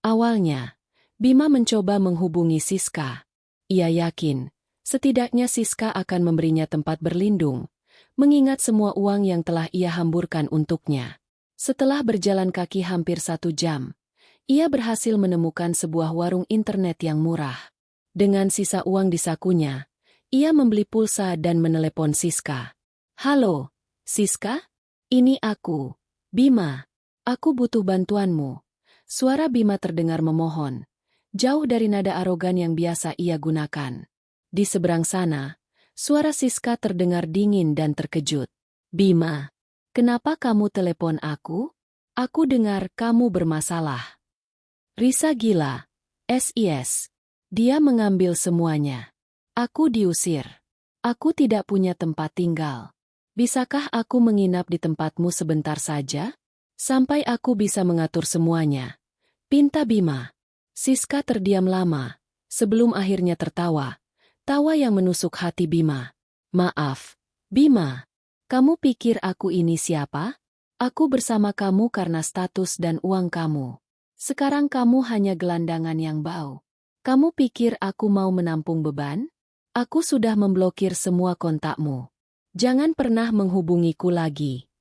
Awalnya, Bima mencoba menghubungi Siska. Ia yakin, setidaknya Siska akan memberinya tempat berlindung, mengingat semua uang yang telah ia hamburkan untuknya. Setelah berjalan kaki hampir 1 jam, ia berhasil menemukan sebuah warung internet yang murah. Dengan sisa uang di sakunya, ia membeli pulsa dan menelepon Siska. Halo, Siska? Ini aku, Bima. Aku butuh bantuanmu. Suara Bima terdengar memohon, jauh dari nada arogan yang biasa ia gunakan. Di seberang sana, suara Siska terdengar dingin dan terkejut. Bima, kenapa kamu telepon aku? Aku dengar kamu bermasalah. Risa gila. SIS. Dia mengambil semuanya. Aku diusir. Aku tidak punya tempat tinggal. Bisakah aku menginap di tempatmu sebentar saja? Sampai aku bisa mengatur semuanya. Pinta Bima. Siska terdiam lama, sebelum akhirnya tertawa. Tawa yang menusuk hati Bima. Maaf, Bima. Kamu pikir aku ini siapa? Aku bersama kamu karena status dan uang kamu. Sekarang kamu hanya gelandangan yang bau. Kamu pikir aku mau menampung beban? Aku sudah memblokir semua kontakmu. Jangan pernah menghubungiku lagi.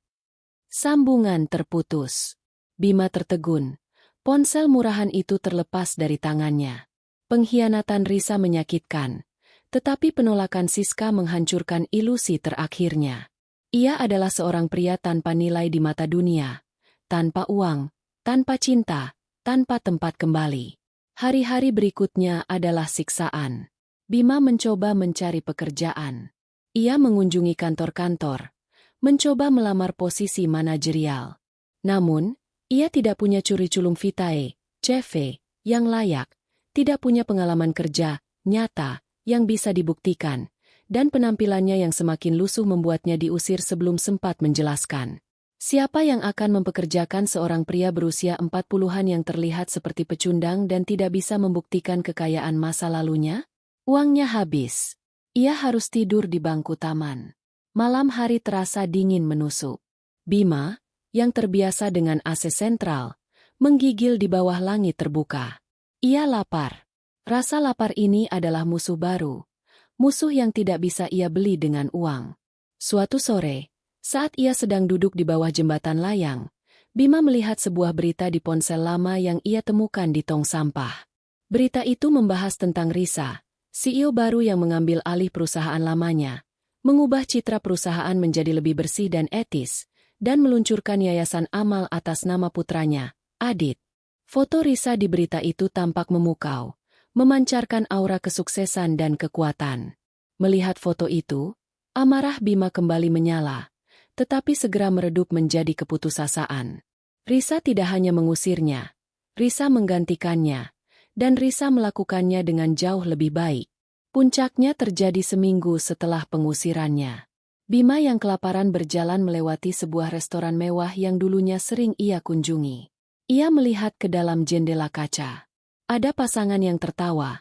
Sambungan terputus. Bima tertegun. Ponsel murahan itu terlepas dari tangannya. Pengkhianatan Risa menyakitkan. Tetapi penolakan Siska menghancurkan ilusi terakhirnya. Ia adalah seorang pria tanpa nilai di mata dunia. Tanpa uang, tanpa cinta, tanpa tempat kembali. Hari-hari berikutnya adalah siksaan. Bima mencoba mencari pekerjaan. Ia mengunjungi kantor-kantor. Mencoba melamar posisi manajerial. Namun, ia tidak punya curi-culung vitae, CV, yang layak. Tidak punya pengalaman kerja, nyata, yang bisa dibuktikan, dan penampilannya yang semakin lusuh membuatnya diusir sebelum sempat menjelaskan. Siapa yang akan mempekerjakan seorang pria berusia 40-an yang terlihat seperti pecundang dan tidak bisa membuktikan kekayaan masa lalunya? Uangnya habis. Ia harus tidur di bangku taman. Malam hari terasa dingin menusuk. Bima, yang terbiasa dengan AC sentral, menggigil di bawah langit terbuka. Ia lapar. Rasa lapar ini adalah musuh baru. Musuh yang tidak bisa ia beli dengan uang. Suatu sore, saat ia sedang duduk di bawah jembatan layang, Bima melihat sebuah berita di ponsel lama yang ia temukan di tong sampah. Berita itu membahas tentang Risa, CEO baru yang mengambil alih perusahaan lamanya, mengubah citra perusahaan menjadi lebih bersih dan etis, dan meluncurkan yayasan amal atas nama putranya, Adit. Foto Risa di berita itu tampak memukau, memancarkan aura kesuksesan dan kekuatan. Melihat foto itu, amarah Bima kembali menyala, tetapi segera meredup menjadi keputusasaan. Risa tidak hanya mengusirnya, Risa menggantikannya, dan Risa melakukannya dengan jauh lebih baik. Puncaknya terjadi seminggu setelah pengusirannya. Bima yang kelaparan berjalan melewati sebuah restoran mewah yang dulunya sering ia kunjungi. Ia melihat ke dalam jendela kaca. Ada pasangan yang tertawa,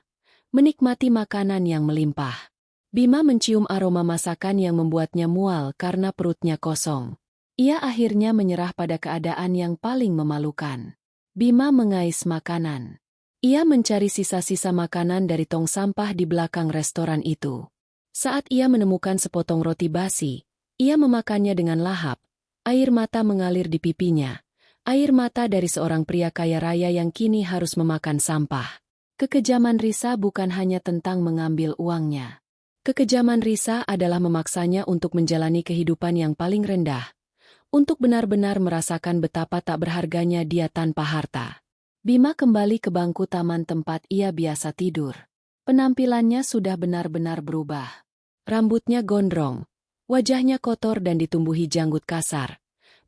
menikmati makanan yang melimpah. Bima mencium aroma masakan yang membuatnya mual karena perutnya kosong. Ia akhirnya menyerah pada keadaan yang paling memalukan. Bima mengais makanan. Ia mencari sisa-sisa makanan dari tong sampah di belakang restoran itu. Saat ia menemukan sepotong roti basi, ia memakannya dengan lahap. Air mata mengalir di pipinya. Air mata dari seorang pria kaya raya yang kini harus memakan sampah. Kekejaman Risa bukan hanya tentang mengambil uangnya. Kekejaman Risa adalah memaksanya untuk menjalani kehidupan yang paling rendah. Untuk benar-benar merasakan betapa tak berharganya dia tanpa harta. Bima kembali ke bangku taman tempat ia biasa tidur. Penampilannya sudah benar-benar berubah. Rambutnya gondrong, wajahnya kotor dan ditumbuhi janggut kasar.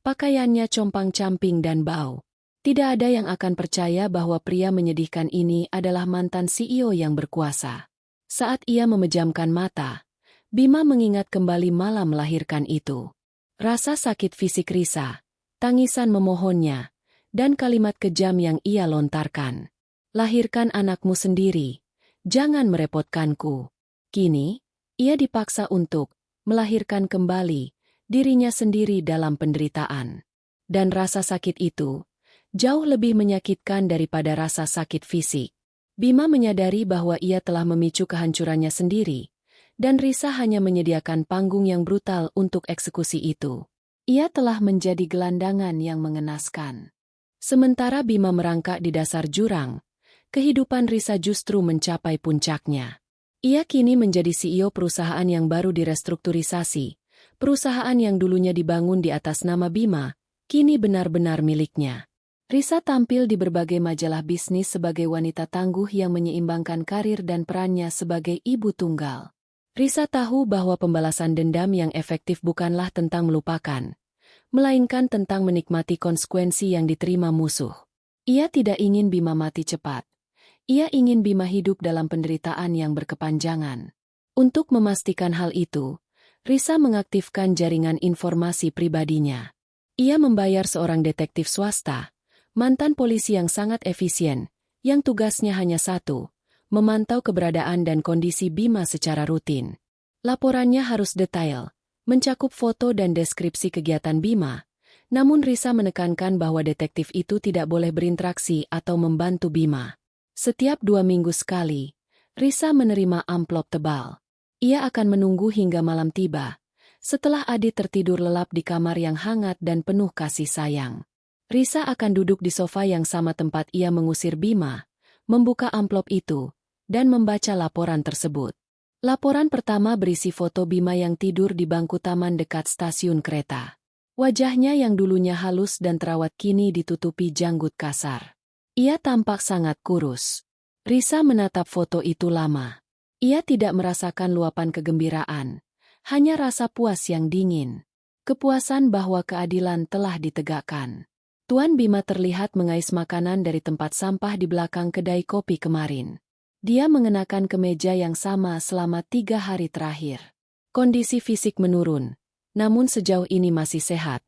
Pakaiannya compang-camping dan bau. Tidak ada yang akan percaya bahwa pria menyedihkan ini adalah mantan CEO yang berkuasa. Saat ia memejamkan mata, Bima mengingat kembali malam melahirkan itu. Rasa sakit fisik Risa, tangisan memohonnya, dan kalimat kejam yang ia lontarkan. Lahirkan anakmu sendiri, jangan merepotkanku. Kini, ia dipaksa untuk melahirkan kembali dirinya sendiri dalam penderitaan. Dan rasa sakit itu jauh lebih menyakitkan daripada rasa sakit fisik. Bima menyadari bahwa ia telah memicu kehancurannya sendiri, dan Risa hanya menyediakan panggung yang brutal untuk eksekusi itu. Ia telah menjadi gelandangan yang mengenaskan. Sementara Bima merangkak di dasar jurang, kehidupan Risa justru mencapai puncaknya. Ia kini menjadi CEO perusahaan yang baru direstrukturisasi. Perusahaan yang dulunya dibangun di atas nama Bima, kini benar-benar miliknya. Risa tampil di berbagai majalah bisnis sebagai wanita tangguh yang menyeimbangkan karir dan perannya sebagai ibu tunggal. Risa tahu bahwa pembalasan dendam yang efektif bukanlah tentang melupakan, melainkan tentang menikmati konsekuensi yang diterima musuh. Ia tidak ingin Bima mati cepat. Ia ingin Bima hidup dalam penderitaan yang berkepanjangan. Untuk memastikan hal itu, Risa mengaktifkan jaringan informasi pribadinya. Ia membayar seorang detektif swasta, mantan polisi yang sangat efisien, yang tugasnya hanya satu, memantau keberadaan dan kondisi Bima secara rutin. Laporannya harus detail, mencakup foto dan deskripsi kegiatan Bima, namun Risa menekankan bahwa detektif itu tidak boleh berinteraksi atau membantu Bima. Setiap 2 minggu sekali, Risa menerima amplop tebal. Ia akan menunggu hingga malam tiba, setelah Adit tertidur lelap di kamar yang hangat dan penuh kasih sayang. Risa akan duduk di sofa yang sama tempat ia mengusir Bima, membuka amplop itu, dan membaca laporan tersebut. Laporan pertama berisi foto Bima yang tidur di bangku taman dekat stasiun kereta. Wajahnya yang dulunya halus dan terawat kini ditutupi janggut kasar. Ia tampak sangat kurus. Risa menatap foto itu lama. Ia tidak merasakan luapan kegembiraan, hanya rasa puas yang dingin. Kepuasan bahwa keadilan telah ditegakkan. Tuan Bima terlihat mengais makanan dari tempat sampah di belakang kedai kopi kemarin. Dia mengenakan kemeja yang sama selama 3 hari terakhir. Kondisi fisik menurun, namun sejauh ini masih sehat.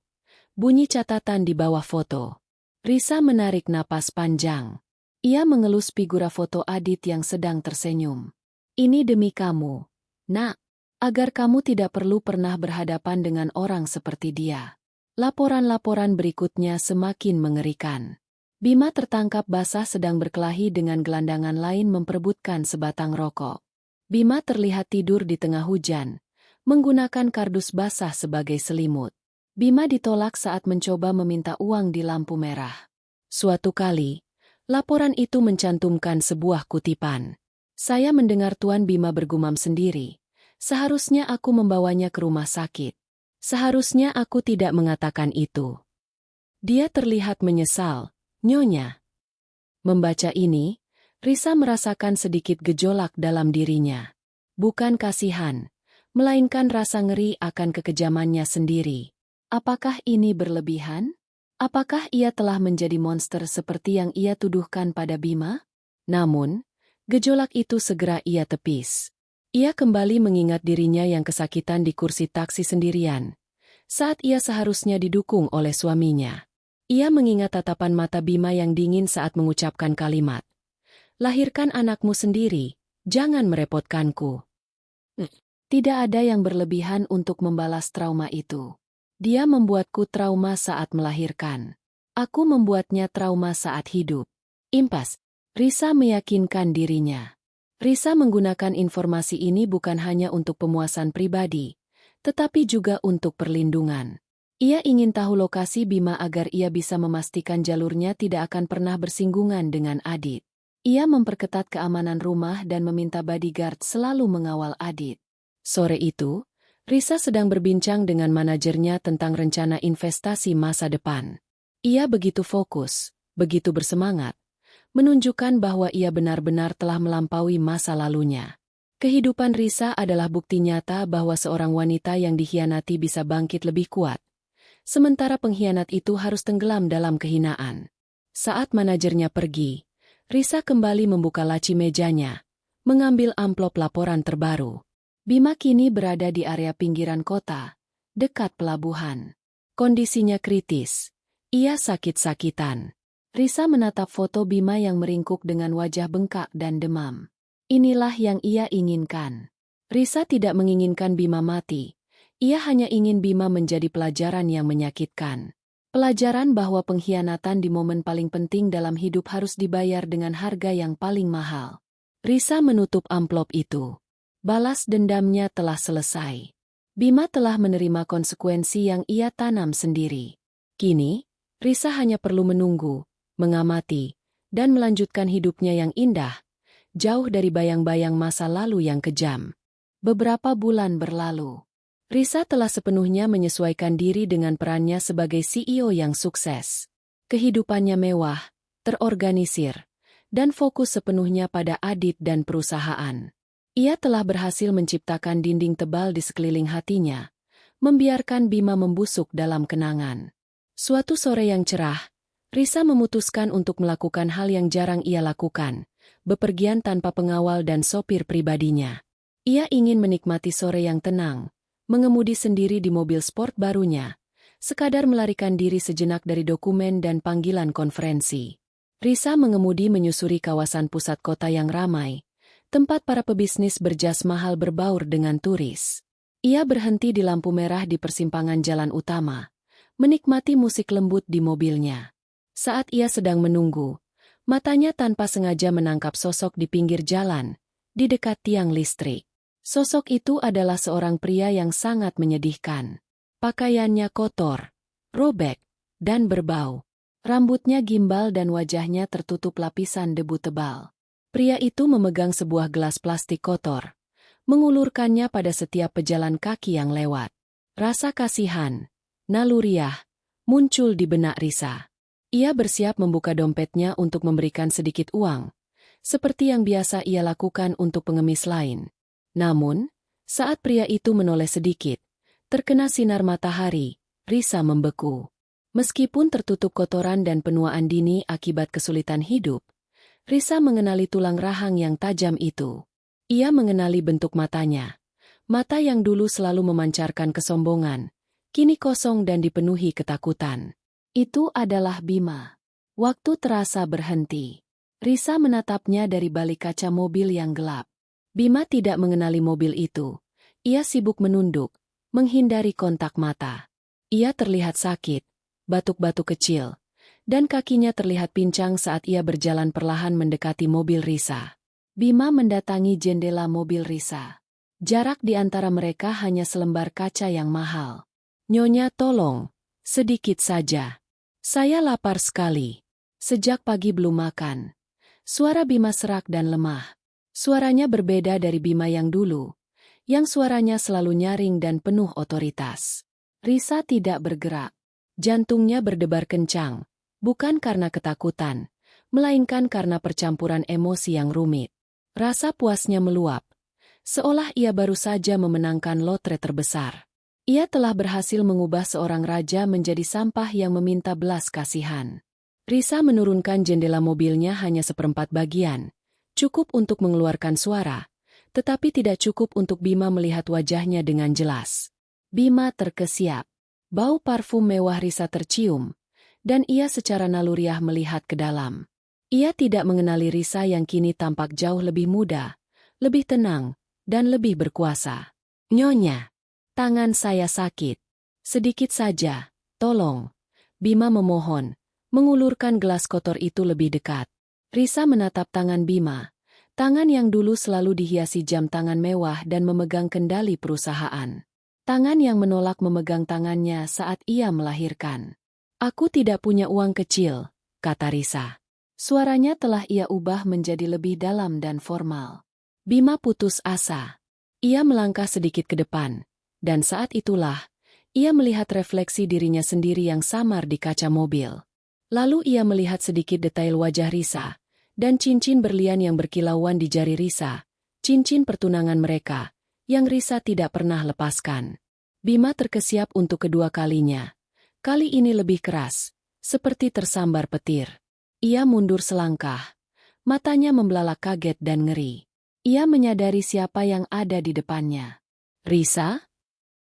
Bunyi catatan di bawah foto. Risa menarik napas panjang. Ia mengelus figura foto Adit yang sedang tersenyum. Ini demi kamu, Nak, agar kamu tidak perlu pernah berhadapan dengan orang seperti dia. Laporan-laporan berikutnya semakin mengerikan. Bima tertangkap basah sedang berkelahi dengan gelandangan lain memperebutkan sebatang rokok. Bima terlihat tidur di tengah hujan, menggunakan kardus basah sebagai selimut. Bima ditolak saat mencoba meminta uang di lampu merah. Suatu kali, laporan itu mencantumkan sebuah kutipan. Saya mendengar Tuan Bima bergumam sendiri. Seharusnya aku membawanya ke rumah sakit. Seharusnya aku tidak mengatakan itu. Dia terlihat menyesal, Nyonya. Membaca ini, Risa merasakan sedikit gejolak dalam dirinya. Bukan kasihan, melainkan rasa ngeri akan kekejamannya sendiri. Apakah ini berlebihan? Apakah ia telah menjadi monster seperti yang ia tuduhkan pada Bima? Namun, gejolak itu segera ia tepis. Ia kembali mengingat dirinya yang kesakitan di kursi taksi sendirian, saat ia seharusnya didukung oleh suaminya. Ia mengingat tatapan mata Bima yang dingin saat mengucapkan kalimat, "Lahirkan anakmu sendiri, jangan merepotkanku." Tidak ada yang berlebihan untuk membalas trauma itu. Dia membuatku trauma saat melahirkan. Aku membuatnya trauma saat hidup. Impas, Risa meyakinkan dirinya. Risa menggunakan informasi ini bukan hanya untuk pemuasan pribadi, tetapi juga untuk perlindungan. Ia ingin tahu lokasi Bima agar ia bisa memastikan jalurnya tidak akan pernah bersinggungan dengan Adit. Ia memperketat keamanan rumah dan meminta bodyguard selalu mengawal Adit. Sore itu, Risa sedang berbincang dengan manajernya tentang rencana investasi masa depan. Ia begitu fokus, begitu bersemangat, menunjukkan bahwa ia benar-benar telah melampaui masa lalunya. Kehidupan Risa adalah bukti nyata bahwa seorang wanita yang dikhianati bisa bangkit lebih kuat, sementara pengkhianat itu harus tenggelam dalam kehinaan. Saat manajernya pergi, Risa kembali membuka laci mejanya, mengambil amplop laporan terbaru. Bima kini berada di area pinggiran kota, dekat pelabuhan. Kondisinya kritis. Ia sakit-sakitan. Risa menatap foto Bima yang meringkuk dengan wajah bengkak dan demam. Inilah yang ia inginkan. Risa tidak menginginkan Bima mati. Ia hanya ingin Bima menjadi pelajaran yang menyakitkan. Pelajaran bahwa pengkhianatan di momen paling penting dalam hidup harus dibayar dengan harga yang paling mahal. Risa menutup amplop itu. Balas dendamnya telah selesai. Bima telah menerima konsekuensi yang ia tanam sendiri. Kini, Risa hanya perlu menunggu, mengamati, dan melanjutkan hidupnya yang indah, jauh dari bayang-bayang masa lalu yang kejam. Beberapa bulan berlalu. Risa telah sepenuhnya menyesuaikan diri dengan perannya sebagai CEO yang sukses. Kehidupannya mewah, terorganisir, dan fokus sepenuhnya pada Adit dan perusahaan. Ia telah berhasil menciptakan dinding tebal di sekeliling hatinya, membiarkan Bima membusuk dalam kenangan. Suatu sore yang cerah, Risa memutuskan untuk melakukan hal yang jarang ia lakukan, bepergian tanpa pengawal dan sopir pribadinya. Ia ingin menikmati sore yang tenang, mengemudi sendiri di mobil sport barunya, sekadar melarikan diri sejenak dari dokumen dan panggilan konferensi. Risa mengemudi menyusuri kawasan pusat kota yang ramai, tempat para pebisnis berjas mahal berbaur dengan turis. Ia berhenti di lampu merah di persimpangan jalan utama, menikmati musik lembut di mobilnya. Saat ia sedang menunggu, matanya tanpa sengaja menangkap sosok di pinggir jalan, di dekat tiang listrik. Sosok itu adalah seorang pria yang sangat menyedihkan. Pakaiannya kotor, robek, dan berbau. Rambutnya gimbal dan wajahnya tertutup lapisan debu tebal. Pria itu memegang sebuah gelas plastik kotor, mengulurkannya pada setiap pejalan kaki yang lewat. Rasa kasihan, naluriah, muncul di benak Risa. Ia bersiap membuka dompetnya untuk memberikan sedikit uang, seperti yang biasa ia lakukan untuk pengemis lain. Namun, saat pria itu menoleh sedikit, terkena sinar matahari, Risa membeku. Meskipun tertutup kotoran dan penuaan dini akibat kesulitan hidup, Risa mengenali tulang rahang yang tajam itu. Ia mengenali bentuk matanya. Mata yang dulu selalu memancarkan kesombongan, kini kosong dan dipenuhi ketakutan. Itu adalah Bima. Waktu terasa berhenti. Risa menatapnya dari balik kaca mobil yang gelap. Bima tidak mengenali mobil itu. Ia sibuk menunduk, menghindari kontak mata. Ia terlihat sakit, batuk-batuk kecil, dan kakinya terlihat pincang saat ia berjalan perlahan mendekati mobil Risa. Bima mendatangi jendela mobil Risa. Jarak di antara mereka hanya selembar kaca yang mahal. "Nyonya, tolong, sedikit saja. Saya lapar sekali. Sejak pagi belum makan." Suara Bima serak dan lemah. Suaranya berbeda dari Bima yang dulu, yang suaranya selalu nyaring dan penuh otoritas. Risa tidak bergerak. Jantungnya berdebar kencang, bukan karena ketakutan, melainkan karena percampuran emosi yang rumit. Rasa puasnya meluap, seolah ia baru saja memenangkan lotre terbesar. Ia telah berhasil mengubah seorang raja menjadi sampah yang meminta belas kasihan. Risa menurunkan jendela mobilnya hanya seperempat bagian, cukup untuk mengeluarkan suara, tetapi tidak cukup untuk Bima melihat wajahnya dengan jelas. Bima terkesiap. Bau parfum mewah Risa tercium, dan ia secara naluriah melihat ke dalam. Ia tidak mengenali Risa yang kini tampak jauh lebih muda, lebih tenang, dan lebih berkuasa. "Nyonya, tangan saya sakit. Sedikit saja, tolong." Bima memohon, mengulurkan gelas kotor itu lebih dekat. Risa menatap tangan Bima, tangan yang dulu selalu dihiasi jam tangan mewah dan memegang kendali perusahaan. Tangan yang menolak memegang tangannya saat ia melahirkan. "Aku tidak punya uang kecil," kata Risa. Suaranya telah ia ubah menjadi lebih dalam dan formal. Bima putus asa. Ia melangkah sedikit ke depan, dan saat itulah, ia melihat refleksi dirinya sendiri yang samar di kaca mobil. Lalu ia melihat sedikit detail wajah Risa, dan cincin berlian yang berkilauan di jari Risa, cincin pertunangan mereka, yang Risa tidak pernah lepaskan. Bima terkesiap untuk kedua kalinya. Kali ini lebih keras, seperti tersambar petir. Ia mundur selangkah. Matanya membelalak kaget dan ngeri. Ia menyadari siapa yang ada di depannya. "Risa?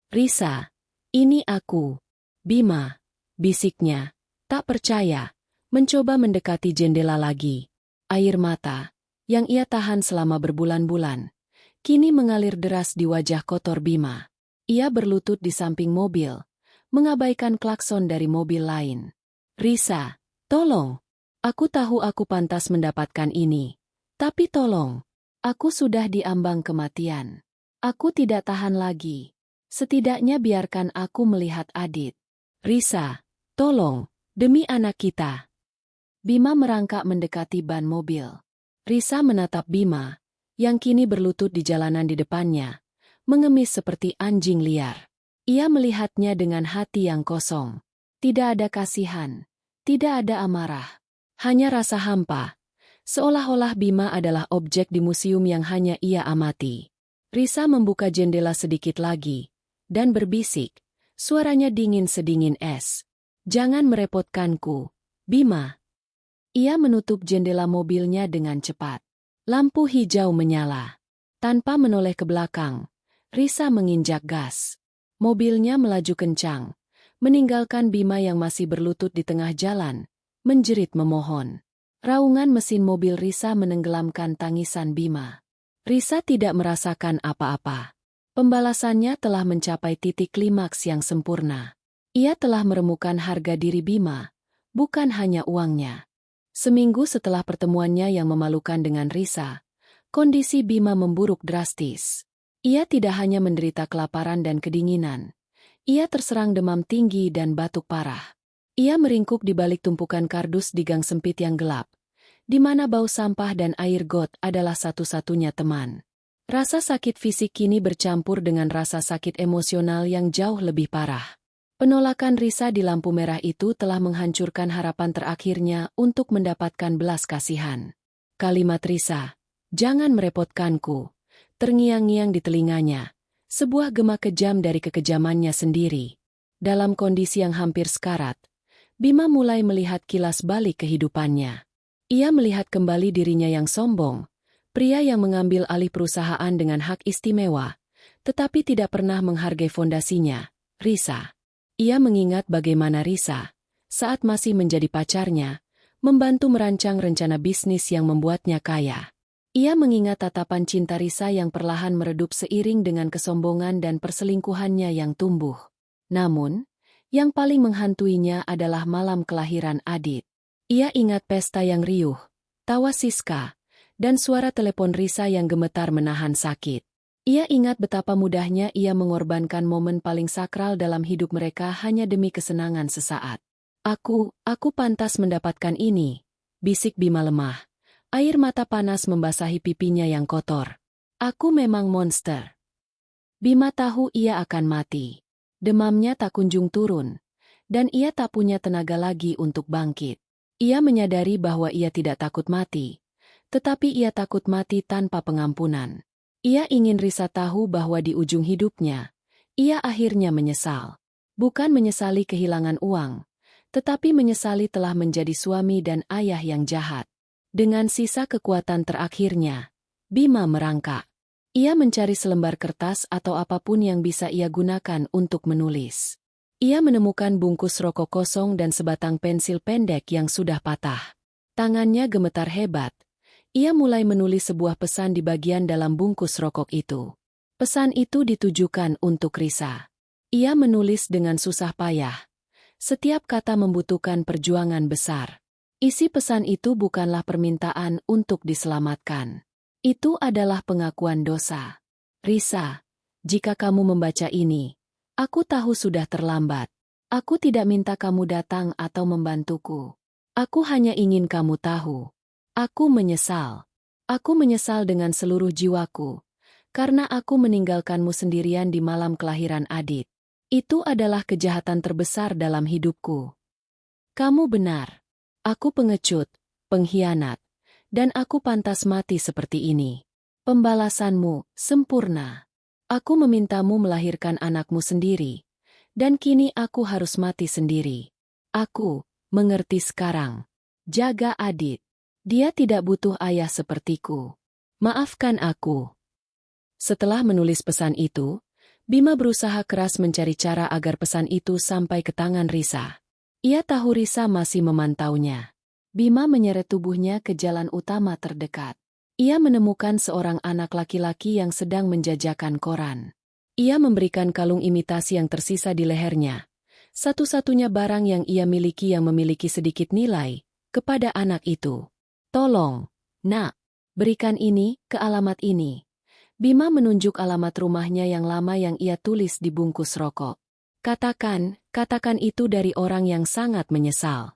Risa, ini aku." "Bima," bisiknya. Tak percaya, mencoba mendekati jendela lagi. Air mata, yang ia tahan selama berbulan-bulan, kini mengalir deras di wajah kotor Bima. Ia berlutut di samping mobil, mengabaikan klakson dari mobil lain. "Risa, tolong. Aku tahu aku pantas mendapatkan ini. Tapi tolong, aku sudah diambang kematian. Aku tidak tahan lagi. Setidaknya biarkan aku melihat Adit. Risa, tolong. Demi anak kita." Bima merangkak mendekati ban mobil. Risa menatap Bima, yang kini berlutut di jalanan di depannya, mengemis seperti anjing liar. Ia melihatnya dengan hati yang kosong. Tidak ada kasihan, tidak ada amarah, hanya rasa hampa, seolah-olah Bima adalah objek di museum yang hanya ia amati. Risa membuka jendela sedikit lagi, dan berbisik, suaranya dingin sedingin es. "Jangan merepotkanku, Bima." Ia menutup jendela mobilnya dengan cepat. Lampu hijau menyala. Tanpa menoleh ke belakang, Risa menginjak gas. Mobilnya melaju kencang, meninggalkan Bima yang masih berlutut di tengah jalan, menjerit memohon. Raungan mesin mobil Risa menenggelamkan tangisan Bima. Risa tidak merasakan apa-apa. Pembalasannya telah mencapai titik klimaks yang sempurna. Ia telah meremukan harga diri Bima, bukan hanya uangnya. Seminggu setelah pertemuannya yang memalukan dengan Risa, kondisi Bima memburuk drastis. Ia tidak hanya menderita kelaparan dan kedinginan. Ia terserang demam tinggi dan batuk parah. Ia meringkuk di balik tumpukan kardus di gang sempit yang gelap, di mana bau sampah dan air got adalah satu-satunya teman. Rasa sakit fisik kini bercampur dengan rasa sakit emosional yang jauh lebih parah. Penolakan Risa di lampu merah itu telah menghancurkan harapan terakhirnya untuk mendapatkan belas kasihan. Kalimat Risa, "Jangan merepotkanku," terngiang-ngiang di telinganya, sebuah gema kejam dari kekejamannya sendiri. Dalam kondisi yang hampir sekarat, Bima mulai melihat kilas balik kehidupannya. Ia melihat kembali dirinya yang sombong, pria yang mengambil alih perusahaan dengan hak istimewa, tetapi tidak pernah menghargai fondasinya, Risa. Ia mengingat bagaimana Risa, saat masih menjadi pacarnya, membantu merancang rencana bisnis yang membuatnya kaya. Ia mengingat tatapan cinta Risa yang perlahan meredup seiring dengan kesombongan dan perselingkuhannya yang tumbuh. Namun, yang paling menghantuinya adalah malam kelahiran Adit. Ia ingat pesta yang riuh, tawa Siska, dan suara telepon Risa yang gemetar menahan sakit. Ia ingat betapa mudahnya ia mengorbankan momen paling sakral dalam hidup mereka hanya demi kesenangan sesaat. Aku pantas mendapatkan ini," bisik Bima lemah. Air mata panas membasahi pipinya yang kotor. "Aku memang monster." Bima tahu ia akan mati. Demamnya tak kunjung turun, dan ia tak punya tenaga lagi untuk bangkit. Ia menyadari bahwa ia tidak takut mati, tetapi ia takut mati tanpa pengampunan. Ia ingin Risa tahu bahwa di ujung hidupnya, ia akhirnya menyesal. Bukan menyesali kehilangan uang, tetapi menyesali telah menjadi suami dan ayah yang jahat. Dengan sisa kekuatan terakhirnya, Bima merangkak. Ia mencari selembar kertas atau apapun yang bisa ia gunakan untuk menulis. Ia menemukan bungkus rokok kosong dan sebatang pensil pendek yang sudah patah. Tangannya gemetar hebat. Ia mulai menulis sebuah pesan di bagian dalam bungkus rokok itu. Pesan itu ditujukan untuk Risa. Ia menulis dengan susah payah. Setiap kata membutuhkan perjuangan besar. Isi pesan itu bukanlah permintaan untuk diselamatkan. Itu adalah pengakuan dosa. "Risa, jika kamu membaca ini, aku tahu sudah terlambat. Aku tidak minta kamu datang atau membantuku. Aku hanya ingin kamu tahu. Aku menyesal. Aku menyesal dengan seluruh jiwaku, karena aku meninggalkanmu sendirian di malam kelahiran Adit. Itu adalah kejahatan terbesar dalam hidupku. Kamu benar. Aku pengecut, pengkhianat, dan aku pantas mati seperti ini. Pembalasanmu sempurna. Aku memintamu melahirkan anakmu sendiri, dan kini aku harus mati sendiri. Aku mengerti sekarang. Jaga Adit. Dia tidak butuh ayah sepertiku. Maafkan aku." Setelah menulis pesan itu, Bima berusaha keras mencari cara agar pesan itu sampai ke tangan Risa. Ia tahu Risa masih memantaunya. Bima menyeret tubuhnya ke jalan utama terdekat. Ia menemukan seorang anak laki-laki yang sedang menjajakan koran. Ia memberikan kalung imitasi yang tersisa di lehernya, satu-satunya barang yang ia miliki yang memiliki sedikit nilai, kepada anak itu. "Tolong, Nak, berikan ini ke alamat ini." Bima menunjuk alamat rumahnya yang lama yang ia tulis di bungkus rokok. Katakan itu dari orang yang sangat menyesal."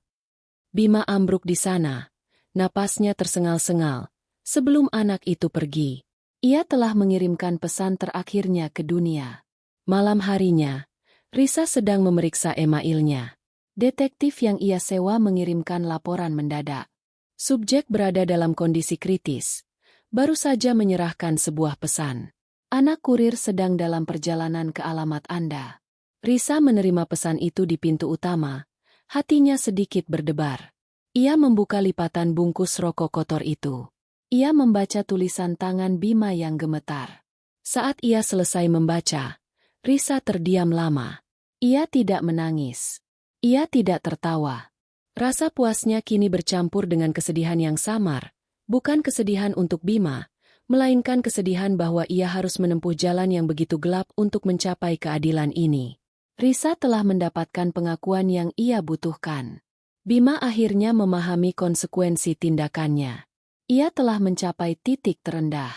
Bima ambruk di sana. Napasnya tersengal-sengal. Sebelum anak itu pergi, ia telah mengirimkan pesan terakhirnya ke dunia. Malam harinya, Risa sedang memeriksa emailnya. Detektif yang ia sewa mengirimkan laporan mendadak. Subjek berada dalam kondisi kritis. Baru saja menyerahkan sebuah pesan. "Anak kurir sedang dalam perjalanan ke alamat Anda." Risa menerima pesan itu di pintu utama. Hatinya sedikit berdebar. Ia membuka lipatan bungkus rokok kotor itu. Ia membaca tulisan tangan Bima yang gemetar. Saat ia selesai membaca, Risa terdiam lama. Ia tidak menangis. Ia tidak tertawa. Rasa puasnya kini bercampur dengan kesedihan yang samar, bukan kesedihan untuk Bima, melainkan kesedihan bahwa ia harus menempuh jalan yang begitu gelap untuk mencapai keadilan ini. Risa telah mendapatkan pengakuan yang ia butuhkan. Bima akhirnya memahami konsekuensi tindakannya. Ia telah mencapai titik terendah.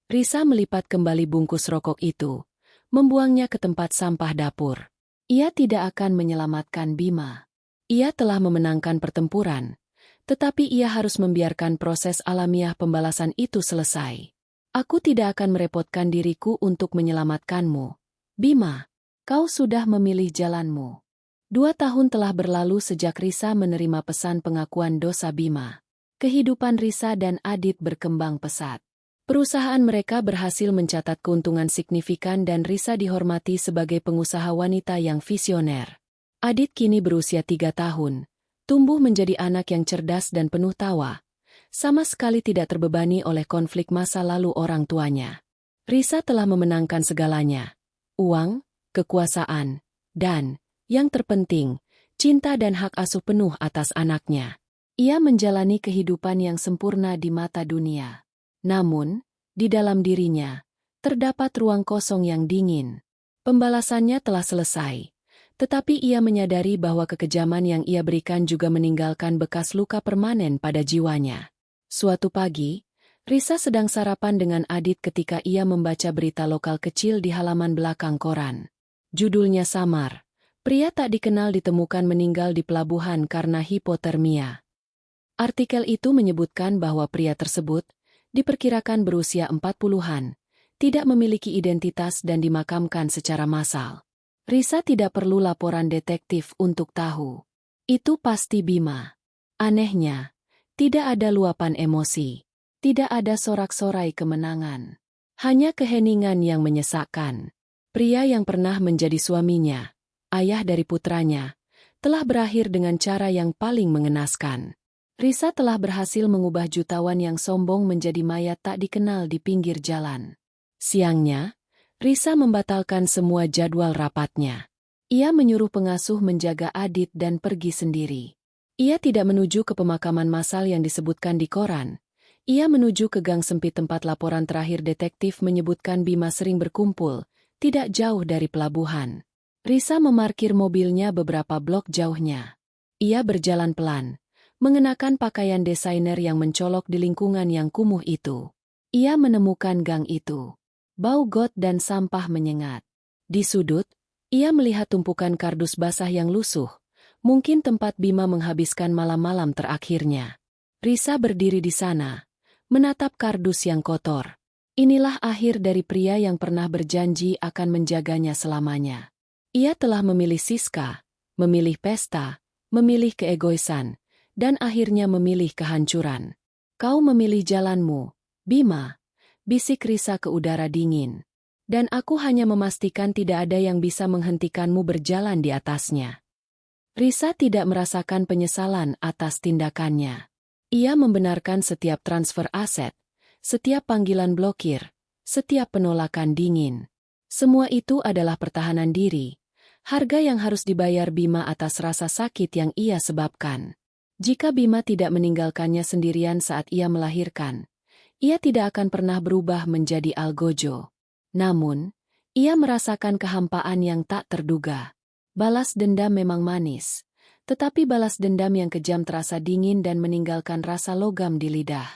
Risa melipat kembali bungkus rokok itu, membuangnya ke tempat sampah dapur. Ia tidak akan menyelamatkan Bima. Ia telah memenangkan pertempuran, tetapi ia harus membiarkan proses alamiah pembalasan itu selesai. Aku tidak akan merepotkan diriku untuk menyelamatkanmu. Bima, kau sudah memilih jalanmu. 2 tahun telah berlalu sejak Risa menerima pesan pengakuan dosa Bima. Kehidupan Risa dan Adit berkembang pesat. Perusahaan mereka berhasil mencatat keuntungan signifikan dan Risa dihormati sebagai pengusaha wanita yang visioner. Adit kini berusia 3 tahun, tumbuh menjadi anak yang cerdas dan penuh tawa, sama sekali tidak terbebani oleh konflik masa lalu orang tuanya. Risa telah memenangkan segalanya: uang, kekuasaan, dan, yang terpenting, cinta dan hak asuh penuh atas anaknya. Ia menjalani kehidupan yang sempurna di mata dunia. Namun, di dalam dirinya, terdapat ruang kosong yang dingin. Pembalasannya telah selesai, tetapi ia menyadari bahwa kekejaman yang ia berikan juga meninggalkan bekas luka permanen pada jiwanya. Suatu pagi, Risa sedang sarapan dengan Adit ketika ia membaca berita lokal kecil di halaman belakang koran. Judulnya samar. Pria tak dikenal ditemukan meninggal di pelabuhan karena hipotermia. Artikel itu menyebutkan bahwa pria tersebut, diperkirakan berusia 40-an, tidak memiliki identitas dan dimakamkan secara massal. Risa tidak perlu laporan detektif untuk tahu. Itu pasti Bima. Anehnya, tidak ada luapan emosi. Tidak ada sorak-sorai kemenangan. Hanya keheningan yang menyesakkan. Pria yang pernah menjadi suaminya, ayah dari putranya, telah berakhir dengan cara yang paling mengenaskan. Risa telah berhasil mengubah jutawan yang sombong menjadi mayat tak dikenal di pinggir jalan. Siangnya, Risa membatalkan semua jadwal rapatnya. Ia menyuruh pengasuh menjaga Adit dan pergi sendiri. Ia tidak menuju ke pemakaman massal yang disebutkan di koran. Ia menuju ke gang sempit tempat laporan terakhir detektif menyebutkan Bima sering berkumpul, tidak jauh dari pelabuhan. Risa memarkir mobilnya beberapa blok jauhnya. Ia berjalan pelan, mengenakan pakaian desainer yang mencolok di lingkungan yang kumuh itu. Ia menemukan gang itu. Bau got dan sampah menyengat. Di sudut, ia melihat tumpukan kardus basah yang lusuh, mungkin tempat Bima menghabiskan malam-malam terakhirnya. Risa berdiri di sana, menatap kardus yang kotor. Inilah akhir dari pria yang pernah berjanji akan menjaganya selamanya. Ia telah memilih Siska, memilih pesta, memilih keegoisan, dan akhirnya memilih kehancuran. Kau memilih jalanmu, Bima, bisik Risa ke udara dingin. Dan aku hanya memastikan tidak ada yang bisa menghentikanmu berjalan di atasnya. Risa tidak merasakan penyesalan atas tindakannya. Ia membenarkan setiap transfer aset, setiap panggilan blokir, setiap penolakan dingin. Semua itu adalah pertahanan diri, harga yang harus dibayar Bima atas rasa sakit yang ia sebabkan. Jika Bima tidak meninggalkannya sendirian saat ia melahirkan, ia tidak akan pernah berubah menjadi algojo. Namun, ia merasakan kehampaan yang tak terduga. Balas dendam memang manis, tetapi balas dendam yang kejam terasa dingin dan meninggalkan rasa logam di lidah.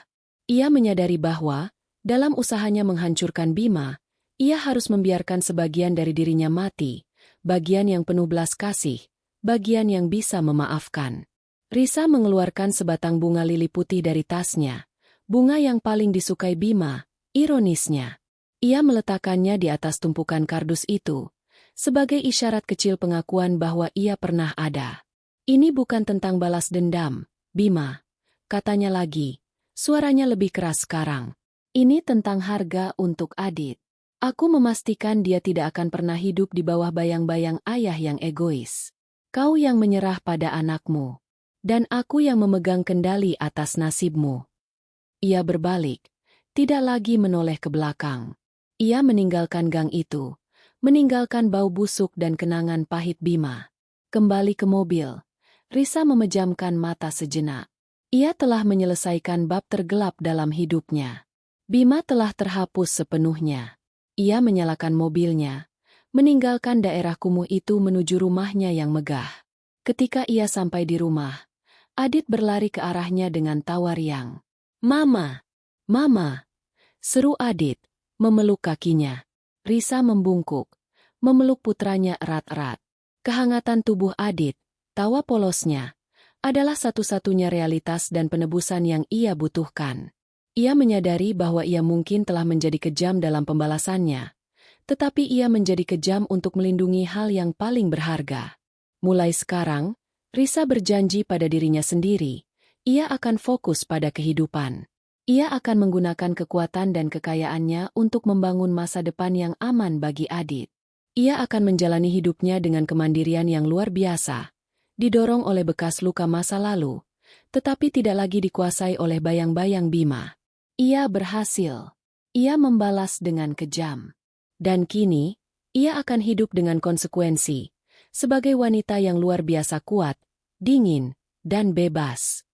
Ia menyadari bahwa, dalam usahanya menghancurkan Bima, ia harus membiarkan sebagian dari dirinya mati, bagian yang penuh belas kasih, bagian yang bisa memaafkan. Risa mengeluarkan sebatang bunga lili putih dari tasnya, bunga yang paling disukai Bima, ironisnya. Ia meletakkannya di atas tumpukan kardus itu, sebagai isyarat kecil pengakuan bahwa ia pernah ada. Ini bukan tentang balas dendam, Bima, katanya lagi, suaranya lebih keras sekarang. Ini tentang harga untuk Adit. Aku memastikan dia tidak akan pernah hidup di bawah bayang-bayang ayah yang egois. Kau yang menyerah pada anakmu. Dan aku yang memegang kendali atas nasibmu. Ia berbalik, tidak lagi menoleh ke belakang. Ia meninggalkan gang itu, meninggalkan bau busuk dan kenangan pahit Bima. Kembali ke mobil, Risa memejamkan mata sejenak. Ia telah menyelesaikan bab tergelap dalam hidupnya. Bima telah terhapus sepenuhnya. Ia menyalakan mobilnya, meninggalkan daerah kumuh itu menuju rumahnya yang megah. Ketika ia sampai di rumah, Adit berlari ke arahnya dengan tawa riang. "Mama! Mama!" seru Adit, memeluk kakinya. Risa membungkuk, memeluk putranya erat-erat. Kehangatan tubuh Adit, tawa polosnya, adalah satu-satunya realitas dan penebusan yang ia butuhkan. Ia menyadari bahwa ia mungkin telah menjadi kejam dalam pembalasannya, tetapi ia menjadi kejam untuk melindungi hal yang paling berharga. Mulai sekarang, Risa berjanji pada dirinya sendiri, ia akan fokus pada kehidupan. Ia akan menggunakan kekuatan dan kekayaannya untuk membangun masa depan yang aman bagi Adit. Ia akan menjalani hidupnya dengan kemandirian yang luar biasa, didorong oleh bekas luka masa lalu, tetapi tidak lagi dikuasai oleh bayang-bayang Bima. Ia berhasil. Ia membalas dengan kejam. Dan kini, ia akan hidup dengan konsekuensi, sebagai wanita yang luar biasa kuat, dingin, dan bebas.